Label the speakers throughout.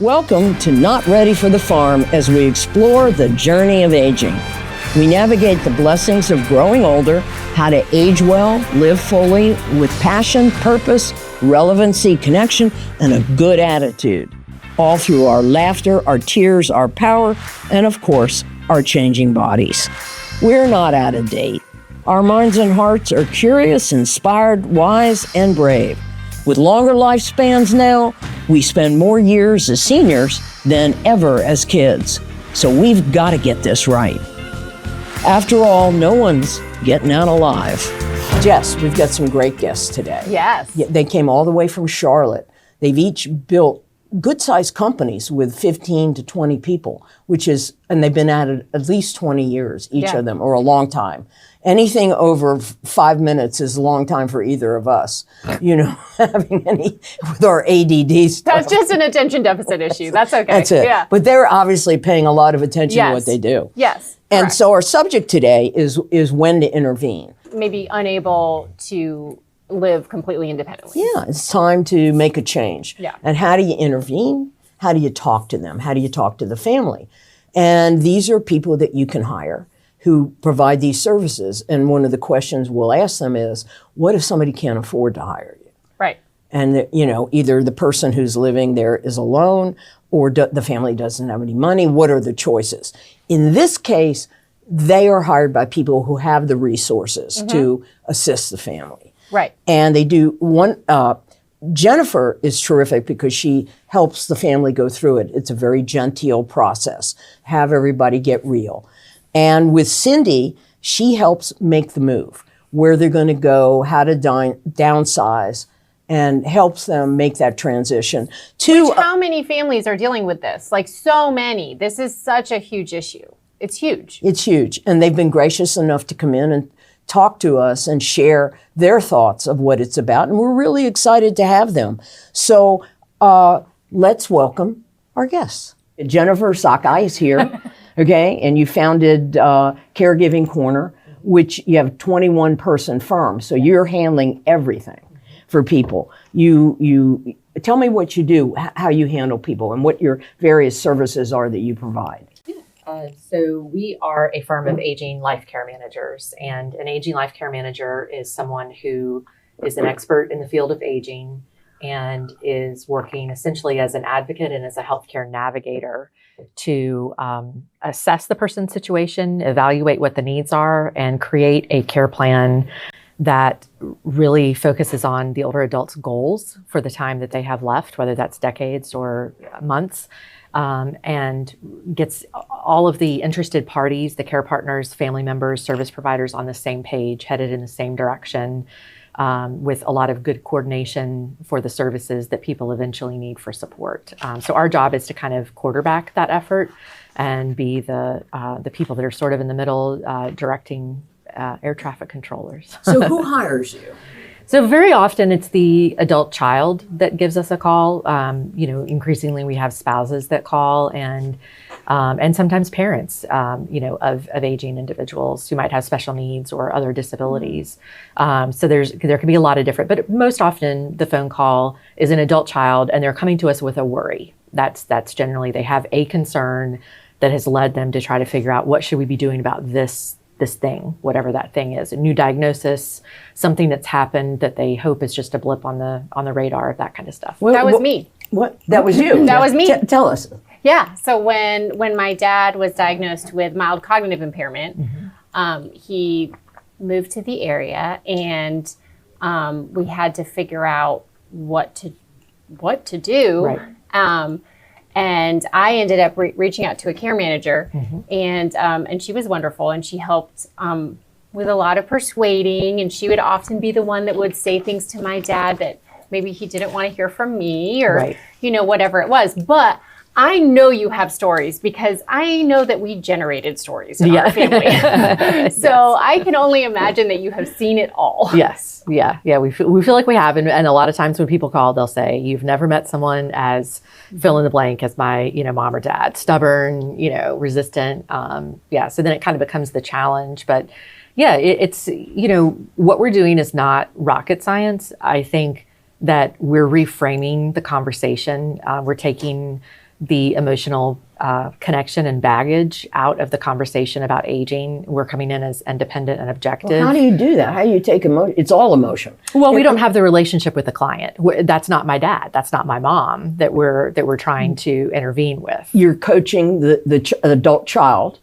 Speaker 1: Welcome to Not Ready for the Farm as we explore the journey of aging. We navigate the blessings of growing older, how to age well, live fully with passion, purpose, relevancy, connection, and a good attitude. All through our laughter, our tears, our power, and of course, our changing bodies. We're not out of date. Our minds and hearts are curious, inspired, wise, and brave. With longer lifespans now, we spend more years as seniors than ever as kids. So we've got to get this right. After all, no one's getting out alive. Jess, we've got some great guests today.
Speaker 2: Yes.
Speaker 1: They came all the way from Charlotte. They've each built good-sized companies with 15 to 20 people, and they've been at it at least 20 years, each of them, or a long time. Anything over 5 minutes is a long time for either of us, having any with our ADD stuff.
Speaker 2: That's just an attention deficit issue. That's okay.
Speaker 1: That's it.
Speaker 2: Yeah.
Speaker 1: But they're obviously paying a lot of attention to what they do.
Speaker 2: Yes.
Speaker 1: And
Speaker 2: correct.
Speaker 1: so our subject today is when to intervene.
Speaker 2: Maybe unable to live completely independently.
Speaker 1: Yeah, it's time to make a change.
Speaker 2: Yeah.
Speaker 1: And how do you intervene? How do you talk to them? How do you talk to the family? And these are people that you can hire who provide these services. And one of the questions we'll ask them is, what if somebody can't afford to hire you?
Speaker 2: Right.
Speaker 1: And, either the person who's living there is alone or the family doesn't have any money. What are the choices? In this case, they are hired by people who have the resources to assist the family.
Speaker 2: Right.
Speaker 1: And they do Jennifer is terrific because she helps the family go through it. It's a very genteel process. Have everybody get real. And with Cindy, she helps make the move, where they're going to go, how to downsize, and helps them make that transition.
Speaker 2: How many families are dealing with this? Like so many. This is such a huge issue. It's huge.
Speaker 1: It's huge. And they've been gracious enough to come in and talk to us and share their thoughts of what it's about. And we're really excited to have them. So let's welcome our guests. Jennifer Szakaly is here, okay? And you founded Caregiving Corner, which you have a 21-person firm. So you're handling everything for people. You tell me what you do, how you handle people, and what your various services are that you provide.
Speaker 3: So we are a firm of aging life care managers, and an aging life care manager is someone who is an expert in the field of aging and is working essentially as an advocate and as a healthcare navigator to assess the person's situation, evaluate what the needs are, and create a care plan that really focuses on the older adult's goals for the time that they have left, whether that's decades or months. And gets all of the interested parties, the care partners, family members, service providers on the same page, headed in the same direction, with a lot of good coordination for the services that people eventually need for support. So our job is to kind of quarterback that effort and be the people that are sort of in the middle, directing air traffic controllers.
Speaker 1: So who hires you?
Speaker 3: So very often it's the adult child that gives us a call. Increasingly we have spouses that call and sometimes parents, of aging individuals who might have special needs or other disabilities. So there can be a lot of different, but most often the phone call is an adult child and they're coming to us with a worry. That's generally, they have a concern that has led them to try to figure out what should we be doing about this thing, whatever that thing is, a new diagnosis, something that's happened that they hope is just a blip on the radar, that kind of stuff.
Speaker 2: That was me.
Speaker 1: What? That was you?
Speaker 2: That was me.
Speaker 1: Tell us.
Speaker 2: Yeah. So when my dad was diagnosed with mild cognitive impairment, he moved to the area, and we had to figure out what to do.
Speaker 3: Right.
Speaker 2: And I ended up reaching out to a care manager, and she was wonderful, and she helped with a lot of persuading, and she would often be the one that would say things to my dad that maybe he didn't want to hear from me, or whatever it was. But I know you have stories because I know that we generated stories in our family. So I can only imagine that you have seen it all.
Speaker 3: Yes. Yeah. We feel like we have. And a lot of times when people call, they'll say, you've never met someone as fill in the blank as my, mom or dad, stubborn, resistant. So then it kind of becomes the challenge. But yeah, it's, what we're doing is not rocket science. I think that we're reframing the conversation. We're taking the emotional connection and baggage out of the conversation about aging. We're coming in as independent and objective.
Speaker 1: Well, how do you do that? How do you take emotion? It's all emotion.
Speaker 3: Well, we don't have the relationship with the client. That's not my dad. That's not my mom that we're trying to intervene with.
Speaker 1: You're coaching the adult child,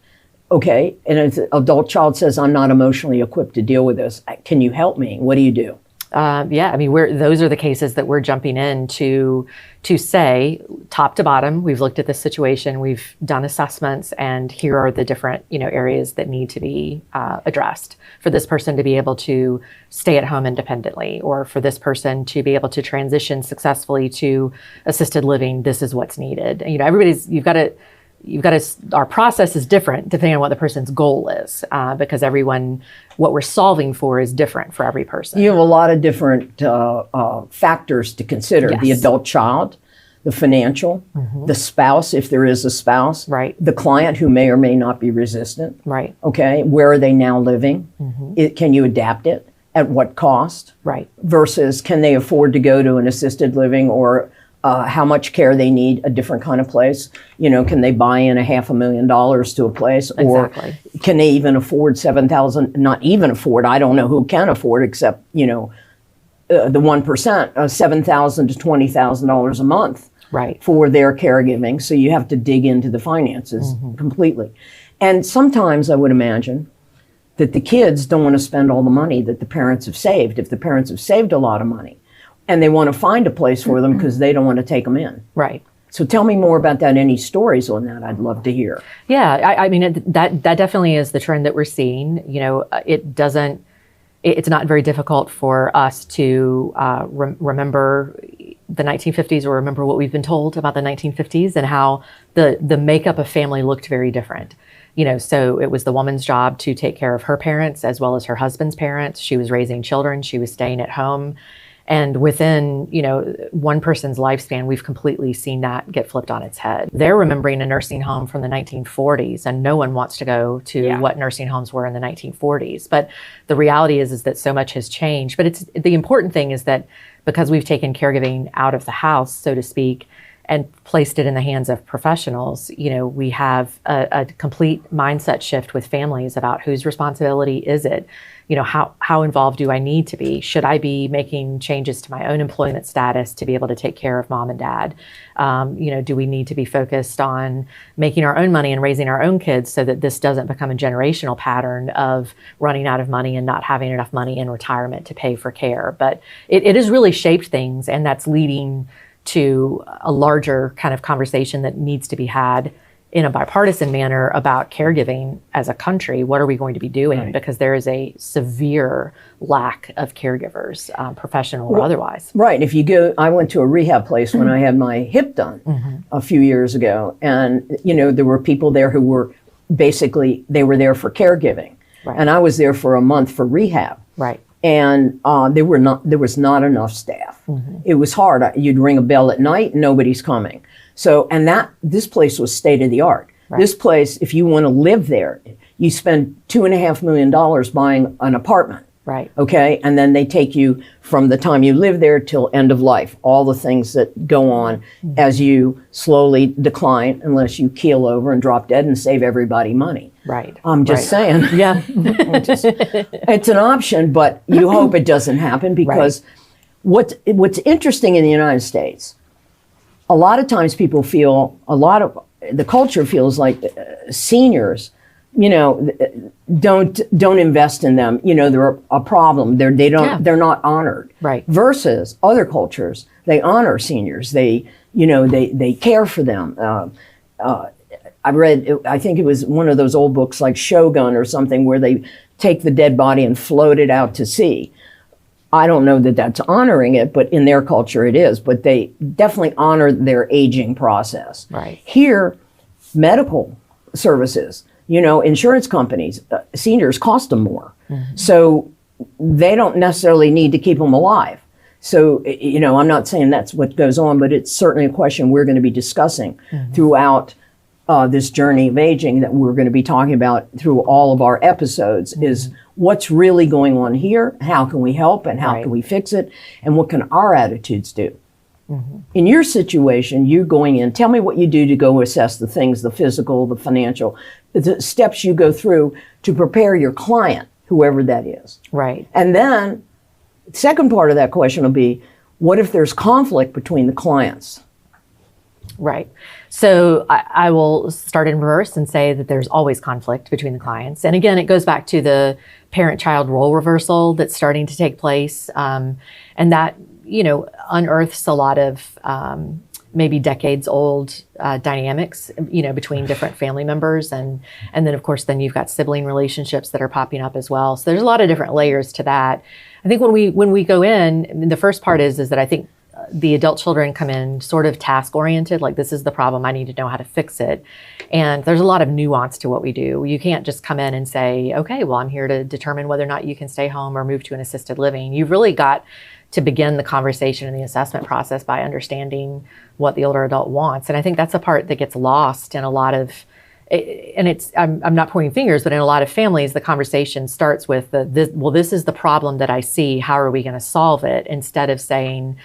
Speaker 1: okay? And if the adult child says, I'm not emotionally equipped to deal with this. Can you help me? What do you do?
Speaker 3: Yeah, I mean, those are the cases that we're jumping in to say, top to bottom, we've looked at this situation, we've done assessments, and here are the different, areas that need to be addressed for this person to be able to stay at home independently, or for this person to be able to transition successfully to assisted living. This is what's needed. Our process is different depending on what the person's goal is, because what we're solving for is different for every person.
Speaker 1: You have a lot of different factors to consider.
Speaker 3: Yes.
Speaker 1: The adult child, the financial, the spouse, if there is a spouse,
Speaker 3: right,
Speaker 1: the client who may or may not be resistant.
Speaker 3: Right.
Speaker 1: Okay. Where are they now living? Can you adapt it? At what cost?
Speaker 3: Right.
Speaker 1: Versus can they afford to go to an assisted living, or how much care they need, a different kind of place. Can they buy in $500,000 to a place?
Speaker 3: Exactly.
Speaker 1: Or can they even afford $7,000? Not even afford. I don't know who can afford, except, the 1%, $7,000 to $20,000 a month.
Speaker 3: Right.
Speaker 1: For their caregiving. So you have to dig into the finances completely. And sometimes I would imagine that the kids don't want to spend all the money that the parents have saved. If the parents have saved a lot of money, and they want to find a place for them because they don't want to take them in. Right. So tell me more about that. Any stories on that? I'd love to hear.
Speaker 3: Yeah, I mean, that definitely is the trend that we're seeing. It's not very difficult for us to remember the 1950s, or remember what we've been told about the 1950s and how the makeup of family looked very different. So it was the woman's job to take care of her parents as well as her husband's parents. She was raising children. She was staying at home. And within, one person's lifespan, we've completely seen that get flipped on its head. They're remembering a nursing home from the 1940s, and no one wants to go to what nursing homes were in the 1940s. But the reality is that so much has changed. But the important thing is that because we've taken caregiving out of the house, so to speak, and placed it in the hands of professionals, we have a complete mindset shift with families about whose responsibility is it? How involved do I need to be? Should I be making changes to my own employment status to be able to take care of mom and dad? Do we need to be focused on making our own money and raising our own kids so that this doesn't become a generational pattern of running out of money and not having enough money in retirement to pay for care? But it has really shaped things, and that's leading to a larger kind of conversation that needs to be had in a bipartisan manner about caregiving as a country. What are we going to be doing? Right. Because there is a severe lack of caregivers, professional or otherwise.
Speaker 1: Right. I went to a rehab place when I had my hip done a few years ago. And, there were people there who were they were there for caregiving. Right. And I was there for a month for rehab. Right. And there was not enough staff. It was hard. You'd ring a bell at night, nobody's coming. So, this place was state of the art. Right. This place, if you want to live there, you spend $2.5 million buying an apartment. Right. Okay. And then they take you from the time you live there till end of life, all the things that go on as you slowly decline, unless you keel over and drop dead and save everybody money. Right. I'm just saying. Yeah. It's an option, but you hope it doesn't happen, because what's interesting in the United States, a lot of times people feel, the culture feels like seniors, don't invest in them. They're a problem. They're not honored. Right. Versus other cultures, they honor seniors. They care for them. I read, I think it was one of those old books like Shogun or something, where they take the dead body and float it out to sea. I don't know that that's honoring it, but in their culture it is. But they definitely honor their aging process. Right. Here, medical services, insurance companies, seniors cost them more. So they don't necessarily need to keep them alive. So, I'm not saying that's what goes on, but it's certainly a question we're going to be discussing throughout this journey of aging, that we're going to be talking about through all of our episodes, is what's really going on here, how can we help, and how can we fix it, and what can our attitudes do? In your situation, you're going in, tell me what you do to go assess the things, the physical, the financial, the steps you go through to prepare your client, whoever that is.
Speaker 3: Right.
Speaker 1: And then, second part of that question will be, what if there's conflict between the clients?
Speaker 3: Right. So I will start in reverse and say that there's always conflict between the clients. And again, it goes back to the parent-child role reversal that's starting to take place. And that, unearths a lot of maybe decades old dynamics, between different family members. And then, of course, then you've got sibling relationships that are popping up as well. So there's a lot of different layers to that. I think when we go in, the first part is that I think the adult children come in sort of task oriented, like this is the problem, I need to know how to fix it. And there's a lot of nuance to what we do. You can't just come in and say, okay, well, I'm here to determine whether or not you can stay home or move to an assisted living. You've really got to begin the conversation and the assessment process by understanding what the older adult wants. And I think that's a part that gets lost in a lot of, and I'm not pointing fingers, but in a lot of families, the conversation starts with this is the problem that I see, how are we going to solve it? Instead of saying,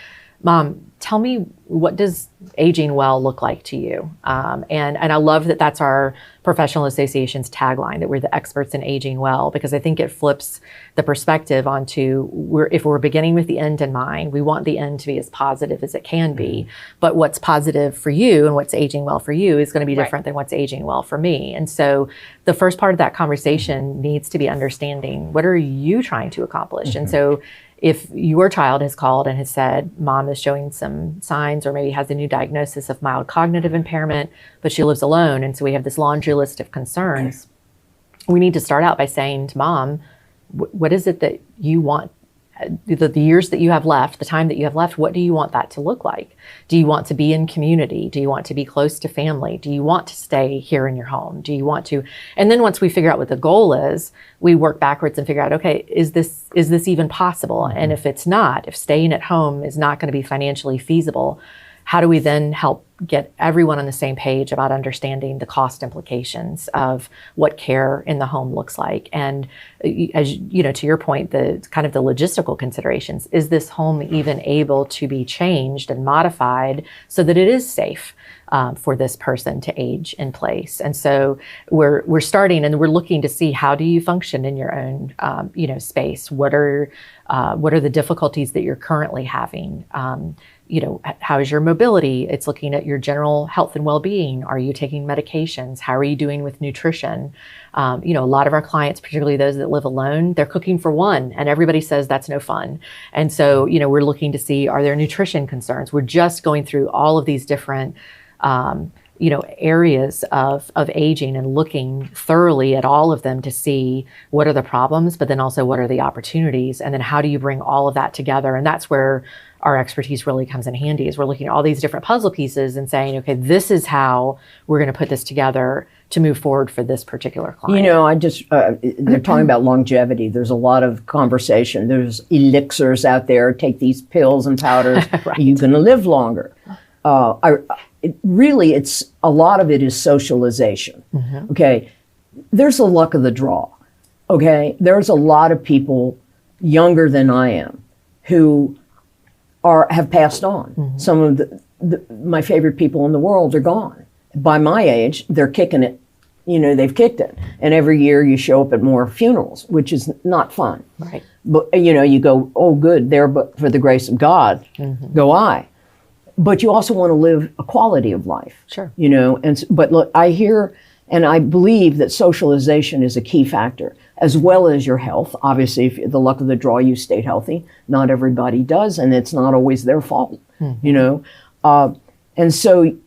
Speaker 3: Mom, tell me, what does aging well look like to you? And I love that that's our professional association's tagline, that we're the experts in aging well, because I think it flips the perspective onto if we're beginning with the end in mind, we want the end to be as positive as it can be. But what's positive for you and what's aging well for you is going to be different than what's aging well for me. And so the first part of that conversation needs to be understanding, what are you trying to accomplish? And so if your child has called and has said, Mom is showing some signs or maybe has a new diagnosis of mild cognitive impairment, but she lives alone, and so we have this laundry list of concerns, we need to start out by saying to Mom, what is it that you want? The years that you have left, the time that you have left, what do you want that to look like? Do you want to be in community? Do you want to be close to family? Do you want to stay here in your home? Do you want to? And then once we figure out what the goal is, we work backwards and figure out, okay, is this even possible? And if it's not, if staying at home is not going to be financially feasible, how do we then help get everyone on the same page about understanding the cost implications of what care in the home looks like? And as you know, to your point, the kind of the logistical considerations, is this home even able to be changed and modified so that it is safe for this person to age in place? And so we're starting and we're looking to see, how do you function in your own space? What are the difficulties that you're currently having? How is your mobility? It's looking at your general health and well-being. Are you taking medications? How are you doing with nutrition? A lot of our clients, particularly those that live alone, they're cooking for one, and everybody says that's no fun. And so, we're looking to see, are there nutrition concerns? We're just going through all of these different areas of aging and looking thoroughly at all of them to see what are the problems, but then also what are the opportunities, and then how do you bring all of that together? And that's where our expertise really comes in handy, is we're looking at all these different puzzle pieces and saying, okay, this is how we're going to put this together to move forward for this particular client.
Speaker 1: They're talking about longevity. There's a lot of conversation. There's elixirs out there. Take these pills and powders.
Speaker 3: Right.
Speaker 1: You're going to live longer. It's a lot of it is socialization. Mm-hmm. Okay, there's the luck of the draw. Okay, there's a lot of people younger than I am who have passed on. Mm-hmm. Some of my favorite people in the world are gone. By my age, they're kicking it. They've kicked it. And every year you show up at more funerals, which is not fun.
Speaker 3: Right.
Speaker 1: But, you go, oh, good, there, but for the grace of God, go I. But you also want to live a quality of life.
Speaker 3: Sure.
Speaker 1: But look, I hear and I believe that socialization is a key factor, as well as your health. Obviously, if the luck of the draw, you stayed healthy. Not everybody does, and it's not always their fault, And so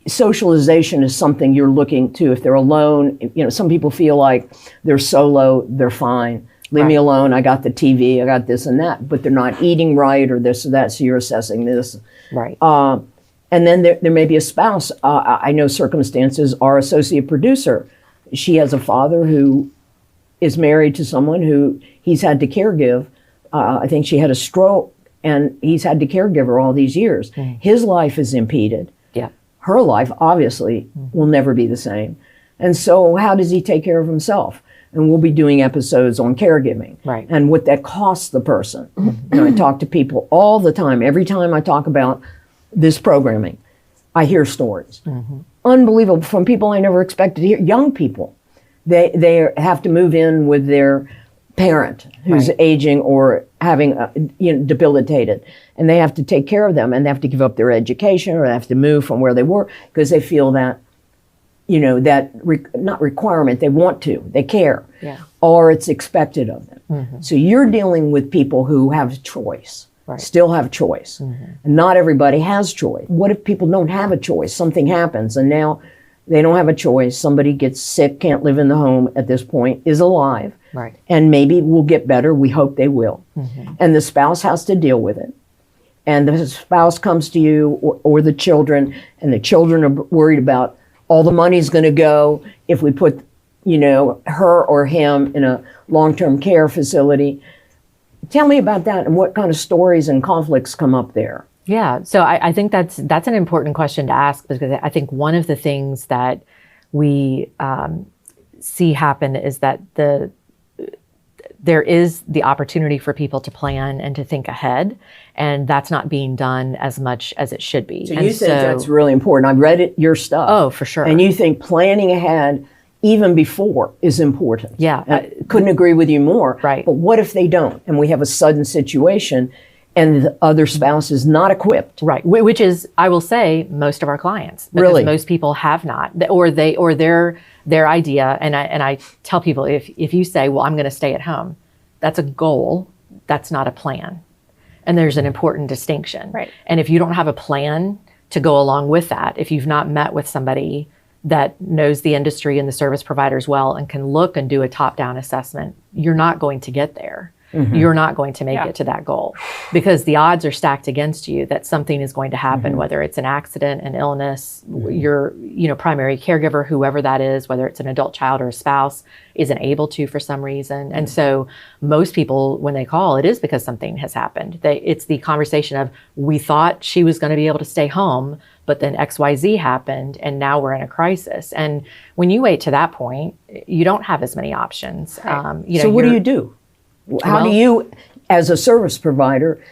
Speaker 1: socialization is something you're looking to. If they're alone, some people feel like they're solo, they're fine. Leave me alone, I got the TV, I got this and that. But they're not eating right or this or that, so you're assessing this.
Speaker 3: Right.
Speaker 1: And then there may be a spouse. I know circumstances, our associate producer, she has a father who is married to someone who he's had to caregive. I think she had a stroke, and he's had to caregive her all these years. Mm. His life is impeded.
Speaker 3: Yeah.
Speaker 1: Her life, obviously, will never be the same. And so how does he take care of himself? and we'll be doing episodes on caregiving
Speaker 3: Right.
Speaker 1: and what that costs the person. I talk to people all the time. Every time I talk about this programming, I hear stories. Unbelievable, from people I never expected to hear. Young people, they have to move in with their parent who's aging or having debilitated, and they have to take care of them, and they have to give up their education, or they have to move from where they were because they feel that not requirement, they want to, they care, or it's expected of them. So you're dealing with people who have choice, still have choice. And not everybody has choice. What if people don't have a choice? Something happens and now they don't have a choice. Somebody gets sick, can't live in the home at this point, is alive, and maybe will get better. We hope they will. And the spouse has to deal with it. And the spouse comes to you, or the children, and the children are worried about all the money's going to go if we put, her or him in a long-term care facility. Tell me about that and what kind of stories and conflicts come up there.
Speaker 3: Yeah, so I think that's an important question to ask, because I think one of the things that we see happen is that there is the opportunity for people to plan and to think ahead, and that's not being done as much as it should be.
Speaker 1: So you think that's really important. I've read your stuff.
Speaker 3: Oh, for sure.
Speaker 1: And you think planning ahead even before is important.
Speaker 3: Yeah.
Speaker 1: I couldn't agree with you more.
Speaker 3: Right.
Speaker 1: But what if they don't, and we have a sudden situation and the other spouse is not equipped?
Speaker 3: Right, which is, I will say, most of our clients. Because
Speaker 1: really?
Speaker 3: Most people have not, or their idea, and I tell people, if you say, well, I'm going to stay at home, that's a goal, that's not a plan. And there's an important distinction.
Speaker 2: Right.
Speaker 3: And if you don't have a plan to go along with that, if you've not met with somebody that knows the industry and the service providers well and can look and do a top-down assessment, you're not going to get there. You're not going to make it to that goal, because the odds are stacked against you that something is going to happen, whether it's an accident, an illness, your primary caregiver, whoever that is, whether it's an adult child or a spouse, isn't able to for some reason. And so most people, when they call, it is because something has happened. It's the conversation of, we thought she was going to be able to stay home, but then XYZ happened and now we're in a crisis. And when you wait to that point, you don't have as many options.
Speaker 1: Right. So what do you do? How do you, as a service provider,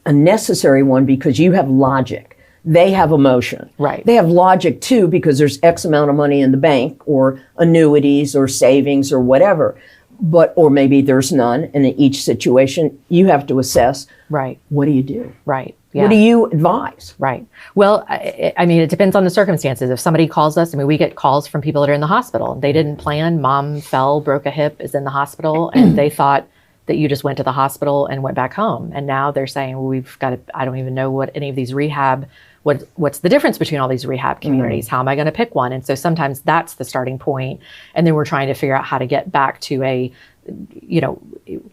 Speaker 1: a necessary one, because you have logic, they have emotion.
Speaker 3: Right.
Speaker 1: They have logic too, because there's X amount of money in the bank or annuities or savings or whatever, or maybe there's none. And in each situation, you have to assess,
Speaker 3: right,
Speaker 1: what do you do?
Speaker 3: Right. Yeah.
Speaker 1: What do you advise?
Speaker 3: Right. Well, I mean, it depends on the circumstances. If somebody calls us, we get calls from people that are in the hospital. They didn't plan, mom fell, broke a hip, is in the hospital, and they thought that you just went to the hospital and went back home. And now they're saying, well, we've got to, I don't even know what any of these what's the difference between all these rehab communities? How am I going to pick one? And so sometimes that's the starting point. And then we're trying to figure out how to get back to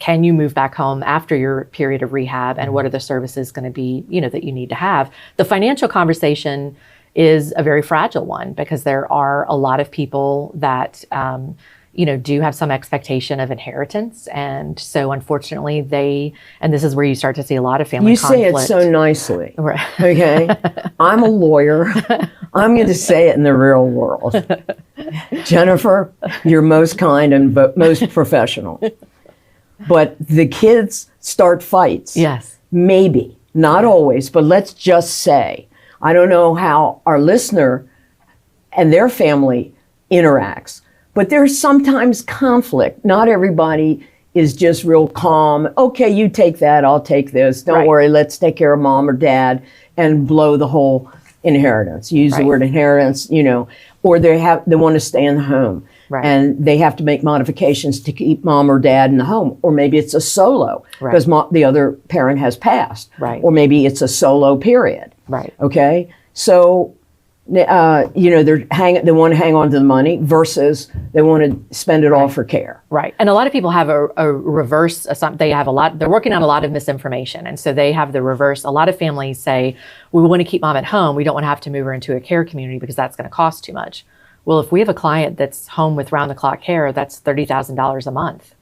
Speaker 3: can you move back home after your period of rehab? And what are the services going to be, that you need to have? The financial conversation is a very fragile one, because there are a lot of people that, do have some expectation of inheritance. And so unfortunately and this is where you start to see a lot of family conflict.
Speaker 1: You say it so nicely,
Speaker 3: right.
Speaker 1: Okay? I'm a lawyer. I'm going to say it in the real world. Jennifer, you're most kind and most professional. But the kids start fights.
Speaker 3: Yes.
Speaker 1: Maybe, not always, but let's just say, I don't know how our listener and their family interacts, but there's sometimes conflict. Not everybody is just real calm. Okay, you take that, I'll take this. Don't worry, let's take care of mom or dad and blow the whole inheritance. Use the word inheritance, or they want to stay in the home. Right. And they have to make modifications to keep mom or dad in the home. Or maybe it's a solo because the other parent has passed.
Speaker 3: Right.
Speaker 1: Or maybe it's a solo period.
Speaker 3: Right.
Speaker 1: Okay. So, they want to hang on to the money versus they want to spend it all for care.
Speaker 3: Right. And a lot of people have a reverse, they're working on a lot of misinformation. And so they have the reverse. A lot of families say, we want to keep mom at home. We don't want to have to move her into a care community because that's going to cost too much. Well, if we have a client that's home with round-the-clock care, that's $30,000 a month.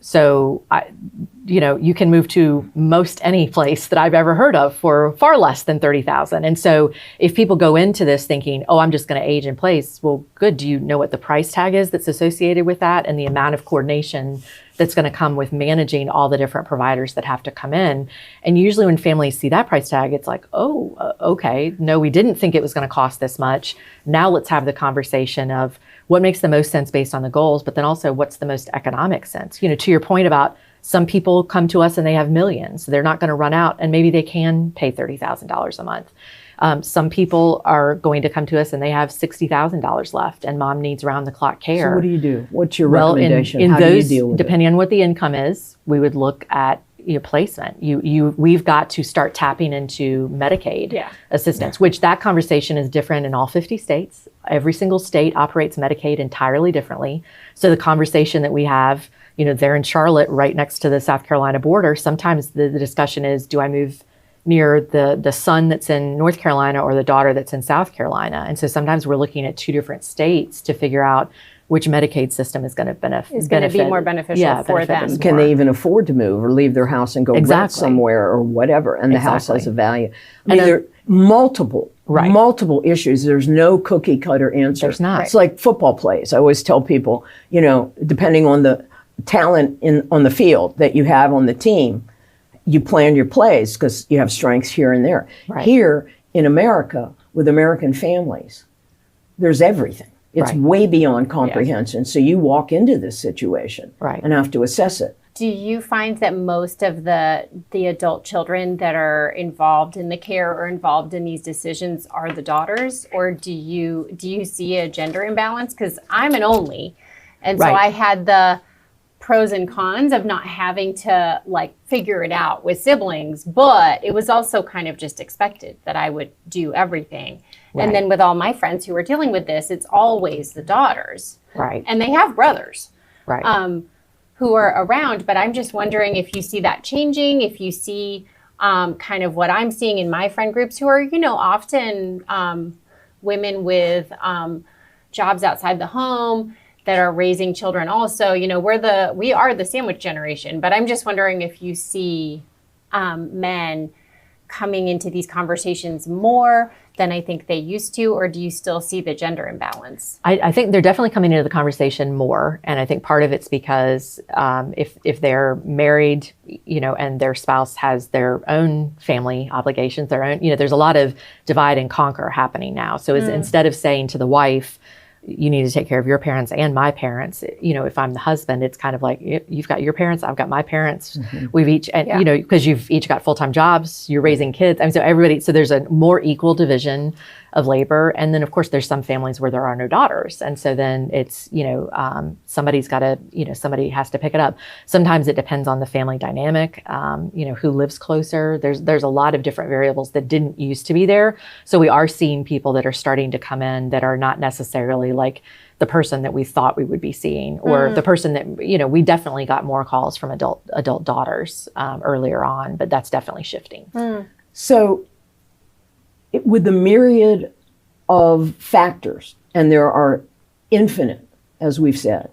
Speaker 3: So you can move to most any place that I've ever heard of for far less than $30,000. And so if people go into this thinking, oh, I'm just going to age in place, well, good. Do you know what the price tag is that's associated with that, and the amount of coordination that's going to come with managing all the different providers that have to come in? And usually when families see that price tag, it's like, okay, no, we didn't think it was going to cost this much. Now let's have the conversation of what makes the most sense based on the goals, but then also what's the most economic sense. To your point about some people come to us and they have millions, so they're not going to run out, and maybe they can pay $30,000 a month. Some people are going to come to us and they have $60,000 left, and mom needs round-the-clock care.
Speaker 1: So what do you do? What's your recommendation?
Speaker 3: In
Speaker 1: How
Speaker 3: those,
Speaker 1: do you deal with
Speaker 3: depending on what the income is, we would look at placement. We've got to start tapping into Medicaid assistance, which that conversation is different in all 50 states. Every single state operates Medicaid entirely differently. So the conversation that we have, they're in Charlotte, right next to the South Carolina border. Sometimes the discussion is, do I move near the son that's in North Carolina or the daughter that's in South Carolina? And so sometimes we're looking at two different states to figure out which Medicaid system is going to benefit.
Speaker 2: Is going to be more beneficial for them.
Speaker 1: Can they even afford to move or leave their house and go rent somewhere or whatever? And the house has a value. I mean, there are multiple issues. There's no cookie cutter answer.
Speaker 3: There's not.
Speaker 1: It's like football plays. I always tell people, depending on the talent on the field that you have on the team, you plan your plays because you have strengths here and there. Right. Here in America, with American families, there's everything. It's way beyond comprehension. So you walk into this situation and have to assess it.
Speaker 2: Do you find that most of the adult children that are involved in the care or involved in these decisions are the daughters, or do you see a gender imbalance? Because I'm an only, and so I had the pros and cons of not having to figure it out with siblings, but it was also kind of just expected that I would do everything. Right. And then with all my friends who are dealing with this, it's always the daughters.
Speaker 3: Right.
Speaker 2: And they have brothers.
Speaker 3: Right.
Speaker 2: Who are around, but I'm just wondering if you see that changing, if you see kind of what I'm seeing in my friend groups who are, often women with jobs outside the home that are raising children also. We are the sandwich generation, but I'm just wondering if you see men coming into these conversations more than I think they used to, or do you still see the gender imbalance?
Speaker 3: I think they're definitely coming into the conversation more. And I think part of it's because if they're married, and their spouse has their own family obligations, their own, there's a lot of divide and conquer happening now. So instead of saying to the wife, you need to take care of your parents and my parents. If I'm the husband, it's kind of like, you've got your parents, I've got my parents. Mm-hmm. We've each, because you've each got full-time jobs, you're raising kids. So there's a more equal division of labor. And then of course there's some families where there are no daughters. And so then it's, somebody's got to, somebody has to pick it up. Sometimes it depends on the family dynamic, who lives closer. There's a lot of different variables that didn't used to be there. So we are seeing people that are starting to come in that are not necessarily like the person that we thought we would be seeing, or the person that, we definitely got more calls from adult daughters earlier on, but that's definitely shifting.
Speaker 1: So with the myriad of factors, and there are infinite, as we've said,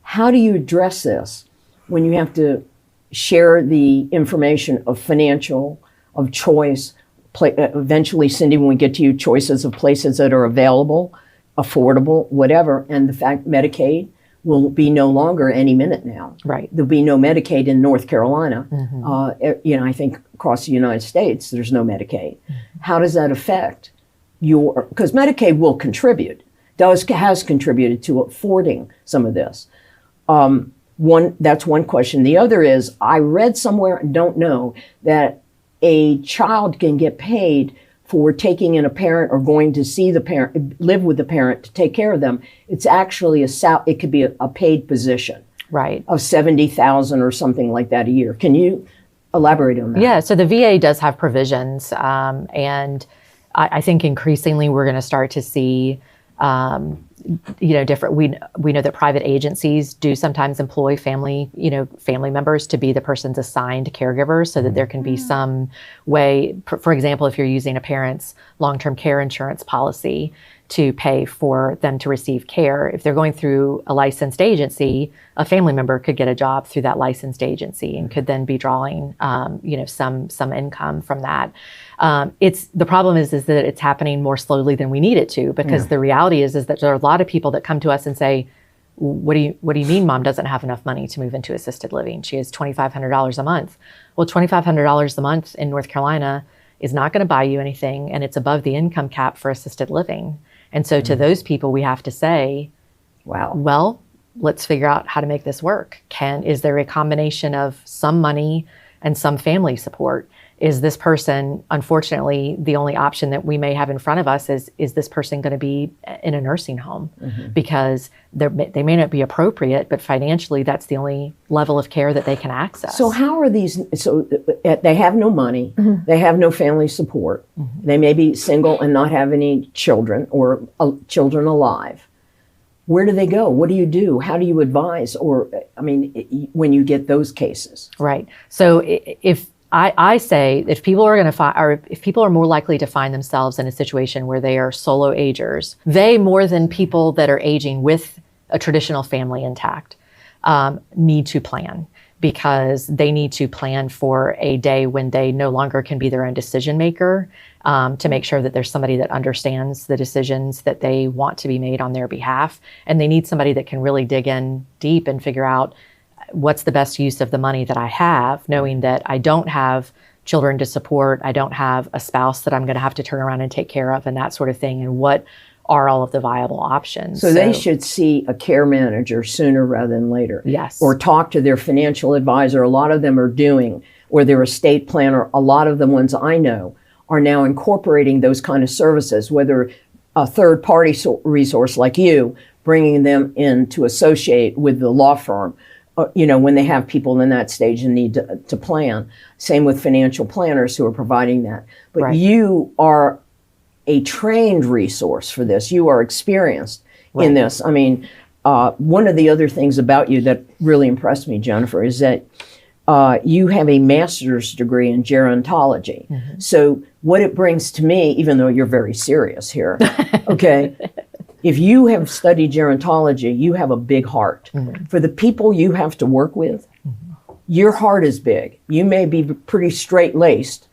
Speaker 1: how do you address this when you have to share the information of financial, of choice, eventually, Cindy, when we get to you, choices of places that are available, affordable, whatever, and the fact Medicaid will be no longer any minute now.
Speaker 3: Right.
Speaker 1: There'll be no Medicaid in North Carolina.
Speaker 3: Mm-hmm.
Speaker 1: I think across the United States, there's no Medicaid. Mm-hmm. How does that affect because Medicaid will contribute, has contributed to affording some of this. That's one question. The other is, I read somewhere, don't know, that a child can get paid for taking in a parent or going to see the parent, live with the parent to take care of them. It's actually it could be a paid position,
Speaker 3: right,
Speaker 1: of $70,000 or something like that a year. Can you elaborate on that?
Speaker 3: Yeah, so the VA does have provisions, and I think increasingly we're going to start to see different. We know that private agencies do sometimes employ family members to be the person's assigned caregivers, so that there can be some way, for example, if you're using a parent's long-term care insurance policy to pay for them to receive care, if they're going through a licensed agency, a family member could get a job through that licensed agency and could then be drawing, some income from that. The problem is that it's happening more slowly than we need it to, because the reality is that there are a lot of people that come to us and say, what do you mean mom doesn't have enough money to move into assisted living? She has $2,500 a month. Well, $2,500 a month in North Carolina is not going to buy you anything, and it's above the income cap for assisted living. And so to those people, we have to say, wow, well, let's figure out how to make this work. Is there a combination of some money and some family support? Is this person, unfortunately, the only option that we may have in front of us is this person going to be in a nursing home? Because they may not be appropriate, but financially, that's the only level of care that they can access.
Speaker 1: So how are these, they have no money, they have no family support, they may be single and not have any children or children alive. Where do they go? What do you do? How do you advise? Or, when you get those cases?
Speaker 3: Right. So if I say if people are going to or if people are more likely to find themselves in a situation where they are solo agers, they more than people that are aging with a traditional family intact need to plan, because they need to plan for a day when they no longer can be their own decision maker, to make sure that there's somebody that understands the decisions that they want to be made on their behalf. And they need somebody that can really dig in deep and figure out what's the best use of the money that I have, knowing that I don't have children to support, I don't have a spouse that I'm going to have to turn around and take care of, and that sort of thing, and what are all of the viable options.
Speaker 1: So they should see a care manager sooner rather than later.
Speaker 3: Yes.
Speaker 1: Or talk to their financial advisor. A lot of them are doing, or their estate planner. A lot of the ones I know are now incorporating those kind of services, whether a third party resource like you, bringing them in to associate with the law firm, when they have people in that stage and need to plan. Same with financial planners who are providing that. But you are a trained resource for this. You are experienced in this. One of the other things about you that really impressed me, Jennifer, is that you have a master's degree in gerontology. So what it brings to me, even though you're very serious here, okay, if you have studied gerontology, you have a big heart. For the people you have to work with, your heart is big. You may be pretty straight-laced,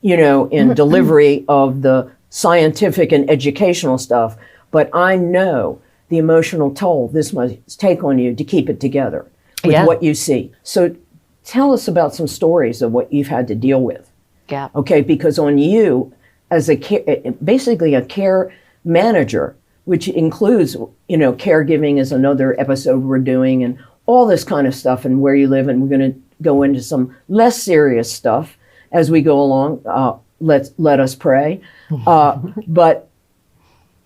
Speaker 1: in delivery of the scientific and educational stuff, but I know the emotional toll this must take on you to keep it together with what you see. So tell us about some stories of what you've had to deal with.
Speaker 3: Yeah.
Speaker 1: Okay, because on you, as basically a care manager, which includes, caregiving is another episode we're doing, and all this kind of stuff, and where you live, and we're going to go into some less serious stuff as we go along. Let us pray. But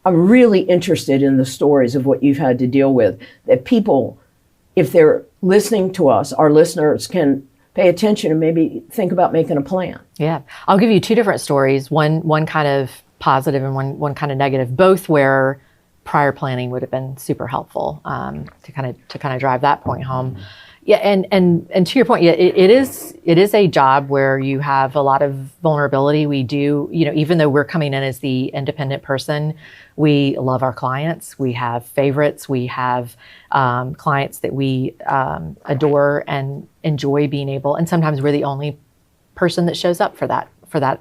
Speaker 1: I'm really interested in the stories of what you've had to deal with, that people, if they're listening to us, our listeners can pay attention and maybe think about making a plan.
Speaker 3: Yeah. I'll give you two different stories, one kind of positive and one kind of negative, both where prior planning would have been super helpful to kind of drive that point home. Yeah, and to your point, yeah, it is a job where you have a lot of vulnerability. We do, even though we're coming in as the independent person, we love our clients. We have favorites. We have clients that we adore and enjoy being able. And sometimes we're the only person that shows up for that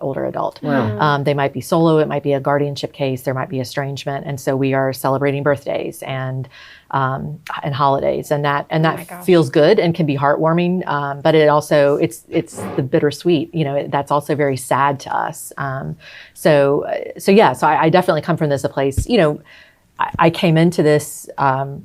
Speaker 3: older adult.
Speaker 1: Wow.
Speaker 3: They might be solo. It might be a guardianship case. There might be estrangement, and so we are celebrating birthdays and holidays, and that feels good and can be heartwarming. But it also it's the bittersweet. That's also very sad to us. So I definitely come from this a place. I came into this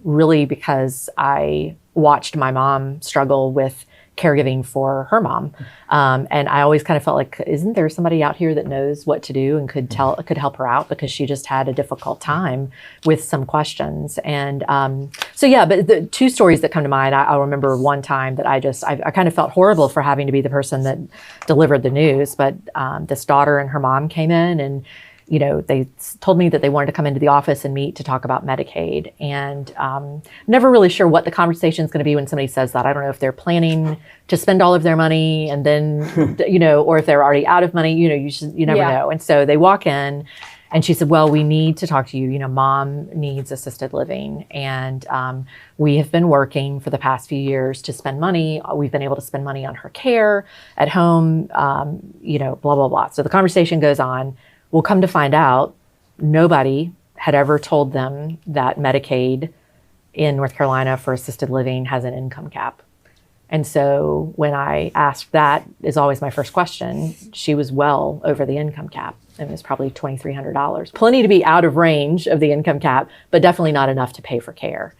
Speaker 3: really because I watched my mom struggle with caregiving for her mom. And I always kind of felt like, isn't there somebody out here that knows what to do and could help her out, because she just had a difficult time with some questions. And but the two stories that come to mind, I remember one time that I kind of felt horrible for having to be the person that delivered the news, but this daughter and her mom came in, and they told me that they wanted to come into the office and meet to talk about Medicaid. And never really sure what the conversation is going to be when somebody says that. I don't know if they're planning to spend all of their money and then, or if they're already out of money, you never know. And so they walk in and she said, well, we need to talk to you. Mom needs assisted living. And we have been working for the past few years to spend money. We've been able to spend money on her care at home, blah, blah, blah. So the conversation goes on. We'll come to find out, nobody had ever told them that Medicaid in North Carolina for assisted living has an income cap. And so when I asked that, is always my first question, she was well over the income cap. It was probably $2,300. Plenty to be out of range of the income cap, but definitely not enough to pay for care.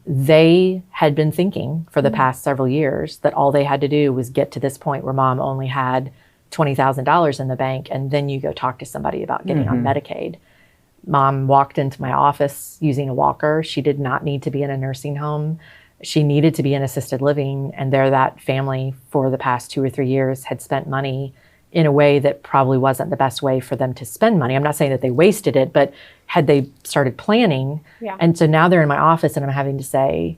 Speaker 3: They had been thinking for the past several years that all they had to do was get to this point where mom only had $20,000 in the bank, and then you go talk to somebody about getting on Medicaid. Mom walked into my office using a walker. She did not need to be in a nursing home. She needed to be in assisted living, and that family for the past 2 or 3 years had spent money in a way that probably wasn't the best way for them to spend money. I'm not saying that they wasted it, but had they started planning, and so now they're in my office and I'm having to say,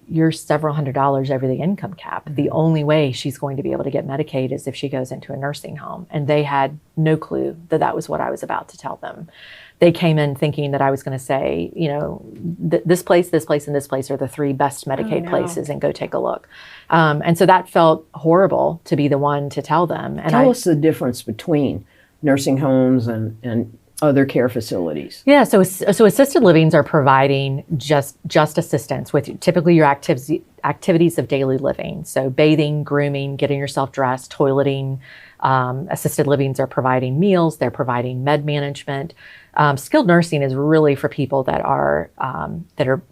Speaker 3: you're several $100s over the income cap. The only way she's going to be able to get Medicaid is if she goes into a nursing home. And they had no clue that that was what I was about to tell them. They came in thinking that I was going to say, this place, and this place are the 3 best Medicaid places, and go take a look. And so that felt horrible to be the one to tell them. And
Speaker 1: tell us the difference between nursing homes and other care facilities.
Speaker 3: Yeah, so assisted livings are providing just assistance with typically your activities of daily living. So bathing, grooming, getting yourself dressed, toileting. Assisted livings are providing meals. They're providing med management. Skilled nursing is really for people that are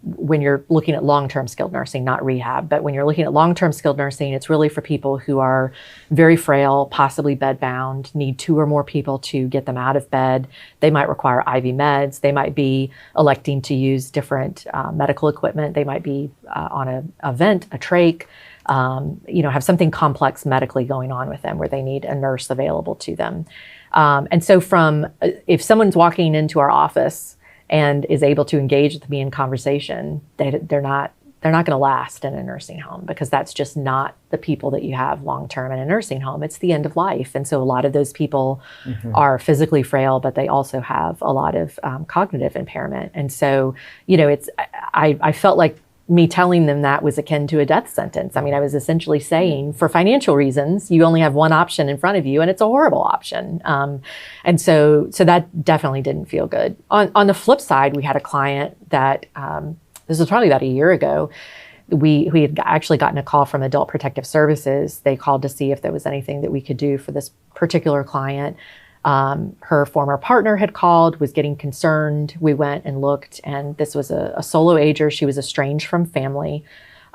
Speaker 3: when you're looking at long-term skilled nursing, not rehab, but when you're looking at long-term skilled nursing, it's really for people who are very frail, possibly bedbound, need 2 or more people to get them out of bed. They might require IV meds. They might be electing to use different medical equipment. They might be on a vent, a trach, have something complex medically going on with them where they need a nurse available to them. And so if someone's walking into our office and is able to engage with me in conversation, they're not going to last in a nursing home, because that's just not the people that you have long-term in a nursing home. It's the end of life. And so a lot of those people are physically frail, but they also have a lot of cognitive impairment. And so, I felt like me telling them that was akin to a death sentence. I mean, I was essentially saying, for financial reasons, you only have one option in front of you, and it's a horrible option. And so that definitely didn't feel good. On the flip side, we had a client that, this was probably about a year ago, we had actually gotten a call from Adult Protective Services. They called to see if there was anything that we could do for this particular client. Her former partner had called, was getting concerned. We went and looked, and this was a solo ager. She was estranged from family.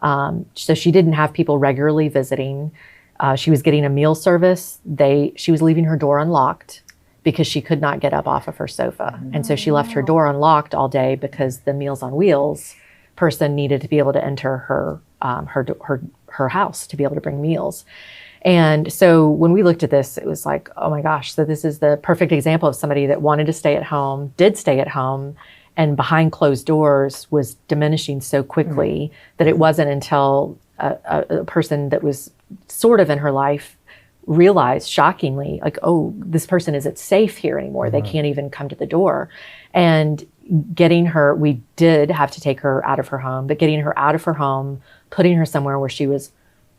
Speaker 3: So she didn't have people regularly visiting. She was getting a meal service. She was leaving her door unlocked because she could not get up off of her sofa. And so she left her door unlocked all day because the Meals on Wheels person needed to be able to enter her house to be able to bring meals. And so when we looked at this, it was like, oh my gosh, so this is the perfect example of somebody that wanted to stay at home, did stay at home, and behind closed doors was diminishing so quickly that it wasn't until a person that was sort of in her life realized, shockingly, like, oh, this person isn't safe here anymore. They can't even come to the door. And getting her, we did have to take her out of her home, but getting her out of her home, putting her somewhere where she was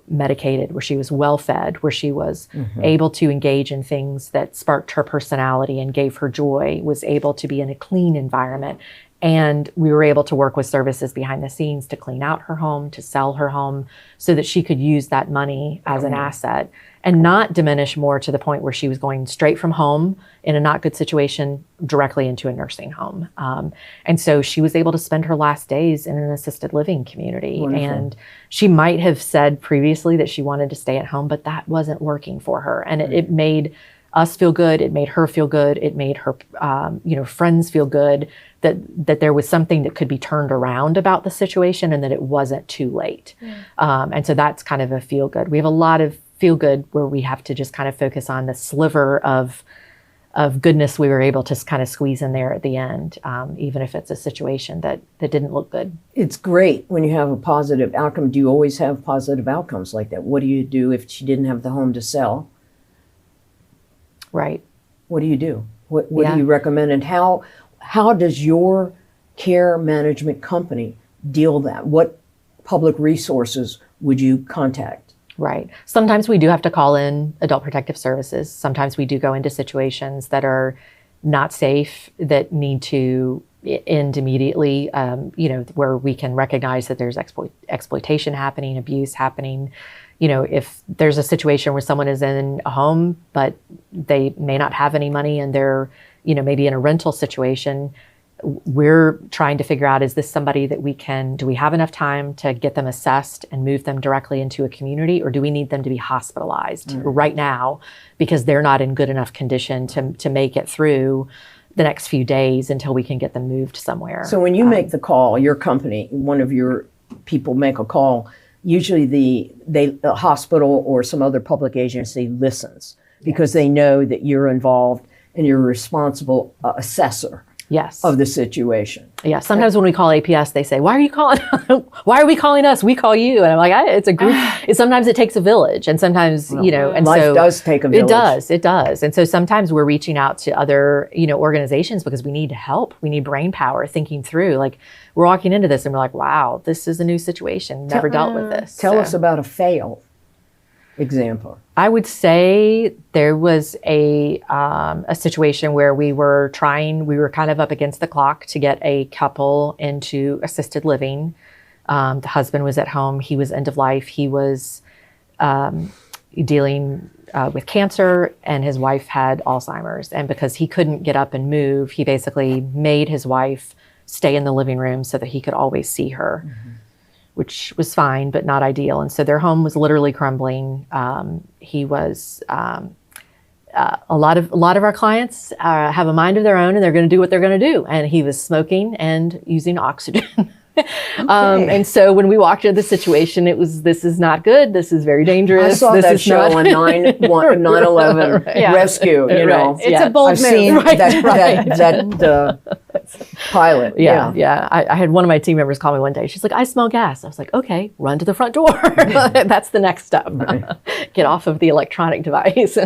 Speaker 3: medicated, where she was well fed, where she was able to engage in things that sparked her personality and gave her joy, was able to be in a clean environment. And we were able to work with services behind the scenes to clean out her home, to sell her home, so that she could use that money as an asset and not diminish more to the point where she was going straight from home in a not good situation directly into a nursing home. And so she was able to spend her last days in an assisted living community.
Speaker 1: Wonderful.
Speaker 3: And she might have said previously that she wanted to stay at home, but that wasn't working for her. And it made us feel good. It made her feel good. It made her, friends feel good that there was something that could be turned around about the situation and that it wasn't too late. And so that's kind of a feel good. We have a lot of feel good where we have to just kind of focus on the sliver of goodness we were able to kind of squeeze in there at the end, even if it's a situation that didn't look good.
Speaker 1: It's great when you have a positive outcome. Do you always have positive outcomes like that? What do you do if she didn't have the home to sell?
Speaker 3: Right.
Speaker 1: What do you do? What do you recommend? And how does your care management company deal that? What public resources would you contact?
Speaker 3: Right. Sometimes we do have to call in Adult Protective Services. Sometimes we do go into situations that are not safe, that need to end immediately, where we can recognize that there's exploitation happening, abuse happening. If there's a situation where someone is in a home, but they may not have any money and they're, maybe in a rental situation, we're trying to figure out, is this somebody that do we have enough time to get them assessed and move them directly into a community, or do we need them to be hospitalized right now because they're not in good enough condition to make it through the next few days until we can get them moved somewhere?
Speaker 1: So when you make the call, your company, one of your people make a call, usually the hospital or some other public agency listens because they know that you're involved and you're a responsible assessor.
Speaker 3: Yes.
Speaker 1: Of the situation.
Speaker 3: Yeah. Sometimes when we call APS, they say, "Why are you calling? Why are we calling us? We call you." And I'm like, "It's a group." Sometimes it takes a village, and sometimes and
Speaker 1: life does take a village.
Speaker 3: It does. And so sometimes we're reaching out to other organizations because we need help. We need brain power, thinking through. Like, we're walking into this and we're like, "Wow, this is a new situation. Never dealt with this."
Speaker 1: Tell us about a fail example.
Speaker 3: I would say there was a situation where we were kind of up against the clock to get a couple into assisted living. The husband was at home. He was end of life. He was dealing with cancer, and his wife had Alzheimer's. And because he couldn't get up and move, he basically made his wife stay in the living room so that he could always see her. Mm-hmm. Which was fine, but not ideal. And so their home was literally crumbling. He was, a lot of our clients have a mind of their own, and they're going to do what they're going to do. And he was smoking and using oxygen. Okay. And so when we walked into the situation, this is not good. This is very dangerous.
Speaker 1: I saw that show on 9/11 Rescue.
Speaker 2: It's a bold
Speaker 1: I've
Speaker 2: move.
Speaker 1: seen that pilot.
Speaker 3: Yeah. I had one of my team members call me one day. She's like, "I smell gas." I was like, "Okay, run to the front door." That's the next step. Right. Get off of the electronic device.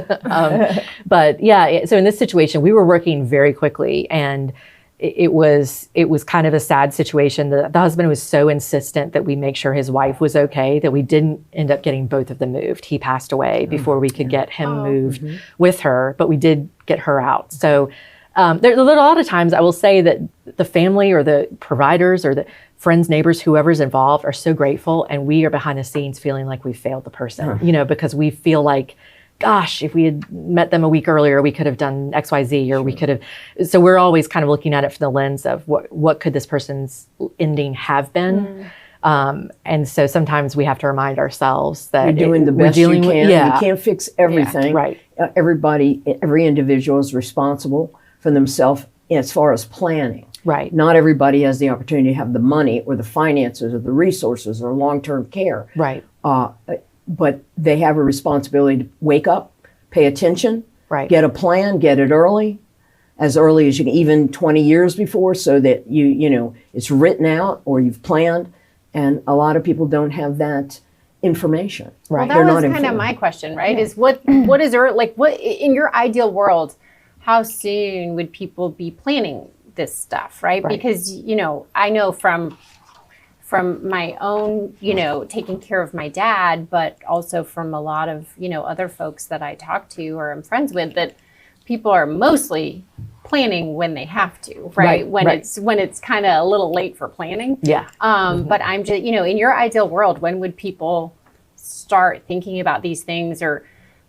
Speaker 3: But yeah, so in this situation, we were working very quickly, and it was kind of a sad situation. The husband was so insistent that we make sure his wife was okay that we didn't end up getting both of them moved. He passed away before we could get him moved with her, but we did get her out. So there a lot of times I will say that the family or the providers or the friends, neighbors, whoever's involved are so grateful, and we are behind the scenes feeling like we failed the person, because we feel like, gosh, if we had met them a week earlier, we could have done X, Y, Z, or we could have. So we're always kind of looking at it from the lens of what could this person's ending have been. And so sometimes we have to remind ourselves that
Speaker 1: you're doing the best you can. You can't fix everything.
Speaker 3: Yeah, right.
Speaker 1: Every individual is responsible for themselves as far as planning.
Speaker 3: Right.
Speaker 1: Not everybody has the opportunity to have the money or the finances or the resources or long-term care.
Speaker 3: Right.
Speaker 1: But they have a responsibility to wake up, pay attention, get a plan, get it as early as you can, even 20 years before, so that it's written out or you've planned. And a lot of people don't have that information.
Speaker 2: Right. Well, that was kind of my question, right? Yeah. Is what is what in your ideal world, how soon would people be planning this stuff, right? Because I know from my own, taking care of my dad, but also from a lot of, other folks that I talk to or I'm friends with, that people are mostly planning when they have to, right? When it's kind of a little late for planning.
Speaker 3: Yeah.
Speaker 2: But I'm just, in your ideal world, when would people start thinking about these things or